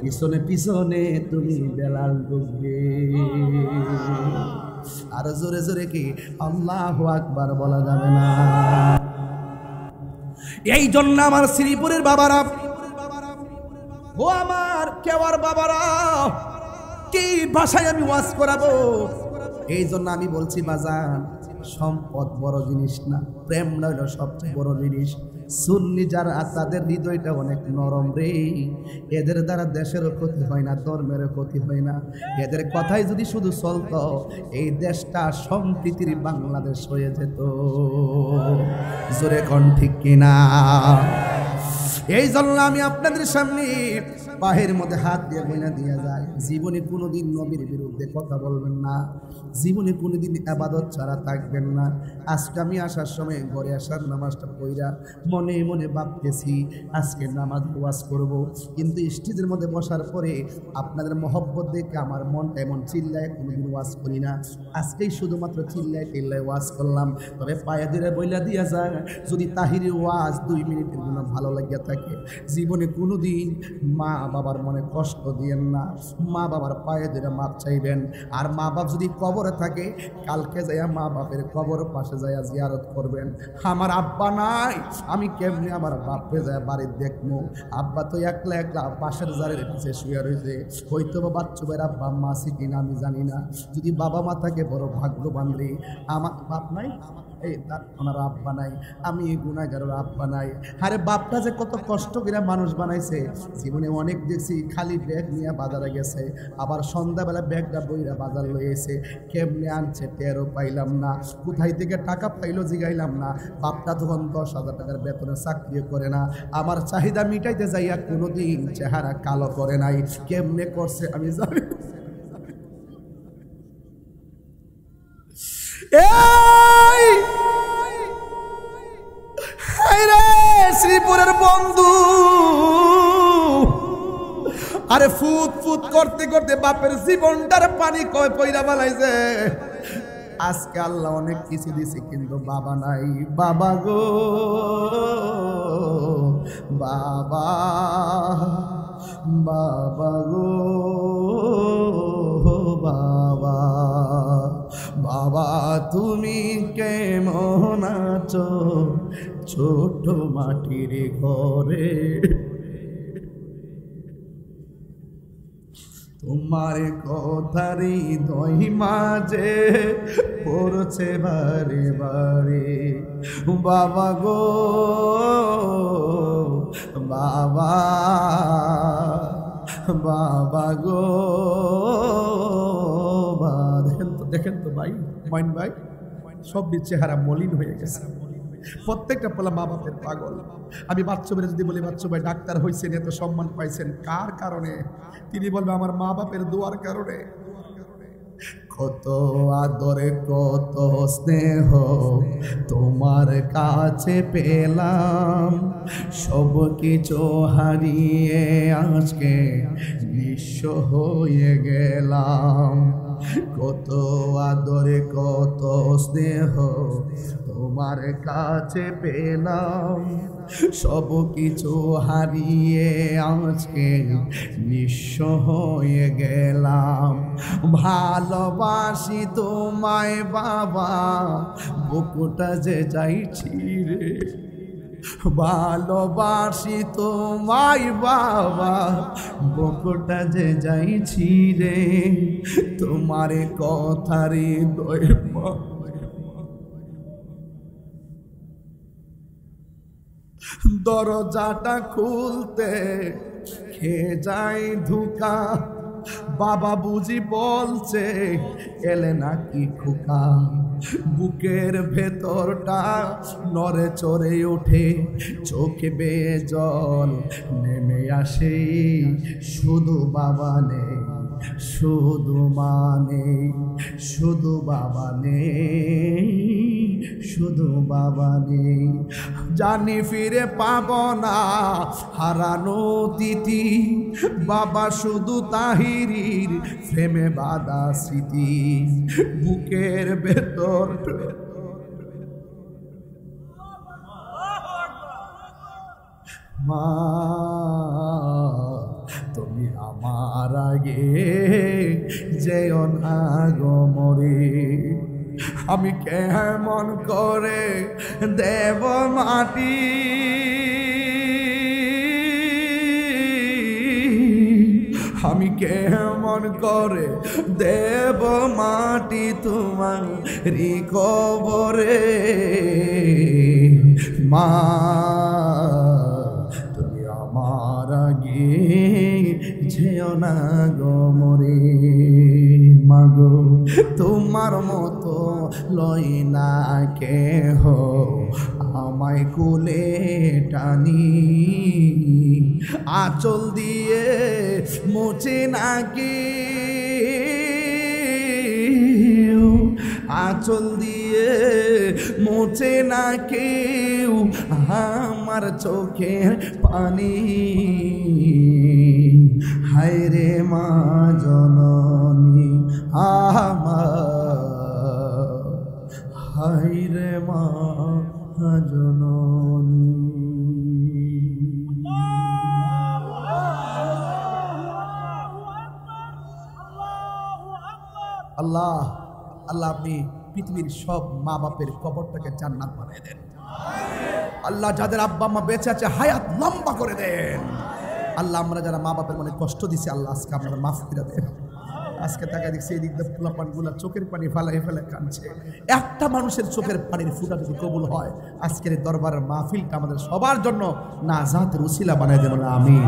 B: পিছনে পিছনে তুমি বেলাল ঢুকবে। আর জোরে জোরে কি আল্লাহু আকবার বলা যাবে না? এই জন্য আমার শ্রীপুরের বাবারা, ও আমার কেওয়ার বাবারা, কি ভাষায় আমি ওয়াজ করাবো? এই জন্য আমি বলছি বাজান, সম্পদ বড় জিনিস না, প্রেম হইল সবচেয়ে বড় জিনিস। সুন্নি যারা তাদের হৃদয়টা অনেক নরম রে, এদের দ্বারা দেশেরও ক্ষতি হয় না, ধর্মেরও ক্ষতি হয় না। এদের কথাই যদি শুধু চলতো, এই দেশটা সম্প্রীতির বাংলাদেশ হয়ে যেত। জোরে কোন ঠিক কিনা? এই জন্য আমি আপনাদের সামনে পায়ের মধ্যে হাত দিয়ে বইনা দিয়ে যায়, জীবনে কোনোদিন নবীর বিরুদ্ধে কথা বলবেন না, জীবনে কোনোদিন ইবাদত ছাড়া থাকবেন না। আজকে আমি আসার সময় ঘরে আসার নামাজটা পড়া মনে মনে ভাবতেছি আজকে নামাজ ওয়াজ করব, কিন্তু স্টেজের মধ্যে বসার পরে আপনাদের মহব্বত দেখে আমার মনটা এমন চিল্লায়, কোনোদিন ওয়াজ করি না, আজকেই শুধুমাত্র চিল্লায় টিল্লায় ওয়াজ করলাম। তবে পায়ে ধরে বইলা দিয়া যায়, যদি তাহিরি ওয়াজ 2 মিনিটের জন্য ভালো লাগিয়া থাকে, জীবনে কোনোদিন মা বাবার মনে কষ্ট দিয়েন না, মা বাবার পায়ে ধরে মাপ চাইবেন। আর মা বাপ যদি কবরে থাকে, কালকে যাইয়া মা বাপের কবর পাশে যাইয়া জিয়ারত করবেন। আমার আব্বা নাই, আমি কেমনি আমার বাপে যায় বাড়ি দেখবো? আব্বা তো একলা একলা পাশের জারের পিছিয়ে শুয়ে রয়েছে, হয়তো বা বাচ্চুবের আব্বা মা আছে কিনা আমি জানি না। যদি বাবা মা থাকে বড় ভাগ্যবান রে। আমার বাপ নাই, এই তার ওনার আব্বা নাই, আমি গুনাহগারের আব্বা নাই। আরে বাপটা যে কত কষ্ট করে মানুষ বানাইছে, জীবনে অনেক দেখছি খালি ব্যাগ নিয়ে বাজারে গেছে, আবার সন্ধ্যাবেলা ব্যাগটা বইরা বাজার লইয়েছে, কেমনে আনছে টেরও পাইলাম না, কোথায় থেকে টাকা পাইলো জিগাইলাম না। বাপটা তখন 10,000 টাকার বেতনে চাকরিও করে না, আমার চাহিদা মিটাইতে যাইয়া কোনোদিন চেহারা কালো করে নাই, কেমনে করছে আমি জানি। শ্রীপুরের বন্ধু, আরে ফুট ফুট করতে করতে বাপের জীবনটার পানি কয় পয়রা বালাইছে। আজকে আল্লাহ অনেক কিছু দিছে, কিন্তু বাবা নাই। বাবা গো বাবা, বাবা গো বাবা, বাবা তুমি কেমন আছো ছোট মাটির ঘরে? তোমার কথারই দই মাঝে পড়ছে বারে বারে। বাবা গো বাবা, বাবা গো। দেখেন তো ভাই, মাইন ভাই, সব চেহারা মলিন হয়ে গেছে। প্রত্যেকটা পোলা মা বাপের পাগল। আমি বাচ্চা বেড়ে যদি বলি, বাচ্চা ভাই ডাক্তার হয়েছেন, এত সম্মান পাইছেন কার কারণে? তিনি বলবে আমার মা বাপের দোয়ার কারণে। কত আদরে কত স্নেহ তোমার কাছে পেলাম, সব কিছু হারিয়ে আজকে নিঃস্ব হয়ে গেলাম। কত আদরে কত স্নেহ তোমার কাছে পেলাম, সব কিছু হারিয়ে আজকে নিঃস্ব হয়ে গেলাম। ভালোবাসি তোমায় বাবা, বুকুটা যে যাইছি রে। ভালোবাসি তোমায় বাবা, বুকুটা যে যাইছি রে। তোমার কথারে দয় দরজাটা খুলতে খেয়ে যায় ধোঁকা। বাবা বুঝি বলছে এলে নাকি খোকা। বুকের ভেতরটা নড়ে চড়ে ওঠে, চোখে বেয়ে জল নেমে আসে। শুধু বাবা নেই, শুধু মা নেই, শুধু বাবা নেই, শুধু বাবা নেই। জানি ফিরে পাব না হারানো তিথি, বাবা শুধু তাহিরির প্রেমে বাঁধা স্মৃতি। বুকের ভেতর মা তুমি আমার আগে যেও না গো মরে, আমি কেমন করে দেব মাটি, আমি কেমন করে দেব মাটি তোমার কবরে। মা তুমি আমার আগে যেও না গো মরে। মাগো তোমার মতো লই না কেহ আমায় কোলে টানি, আঁচল দিয়ে মুছে নাকি, আঁচল দিয়ে মুছে না কেউ আমার চোখের পানি। হায় রে মা জননী আমার, হায় রে মা জননী। আল্লাহ আল্লাহ আপনি পৃথিবীর সব মা বাপের কবরটাকে জান্নাত বানিয়ে দেন। আল্লাহ যাদের আব্বা মা বেঁচে আছে হায়াত লম্বা করে দেন। আল্লাহ আমরা যারা মা বাপের মনে কষ্ট দিছি আল্লাহ আজকে আপনারা মাফ করে দেন। আজকে তাকে দেখছি এই দিক দিয়ে ফুলা পানগুলা চোখের পানি ফেলে ফেলে কাঁদছে। একটা মানুষের চোখের পানির ফুটা যদি কবুল হয় আজকের এই দরবারের মাহফিলটা আমাদের সবার জন্য নাজাতের উসিলা বানিয়ে দেবেন। আমিন।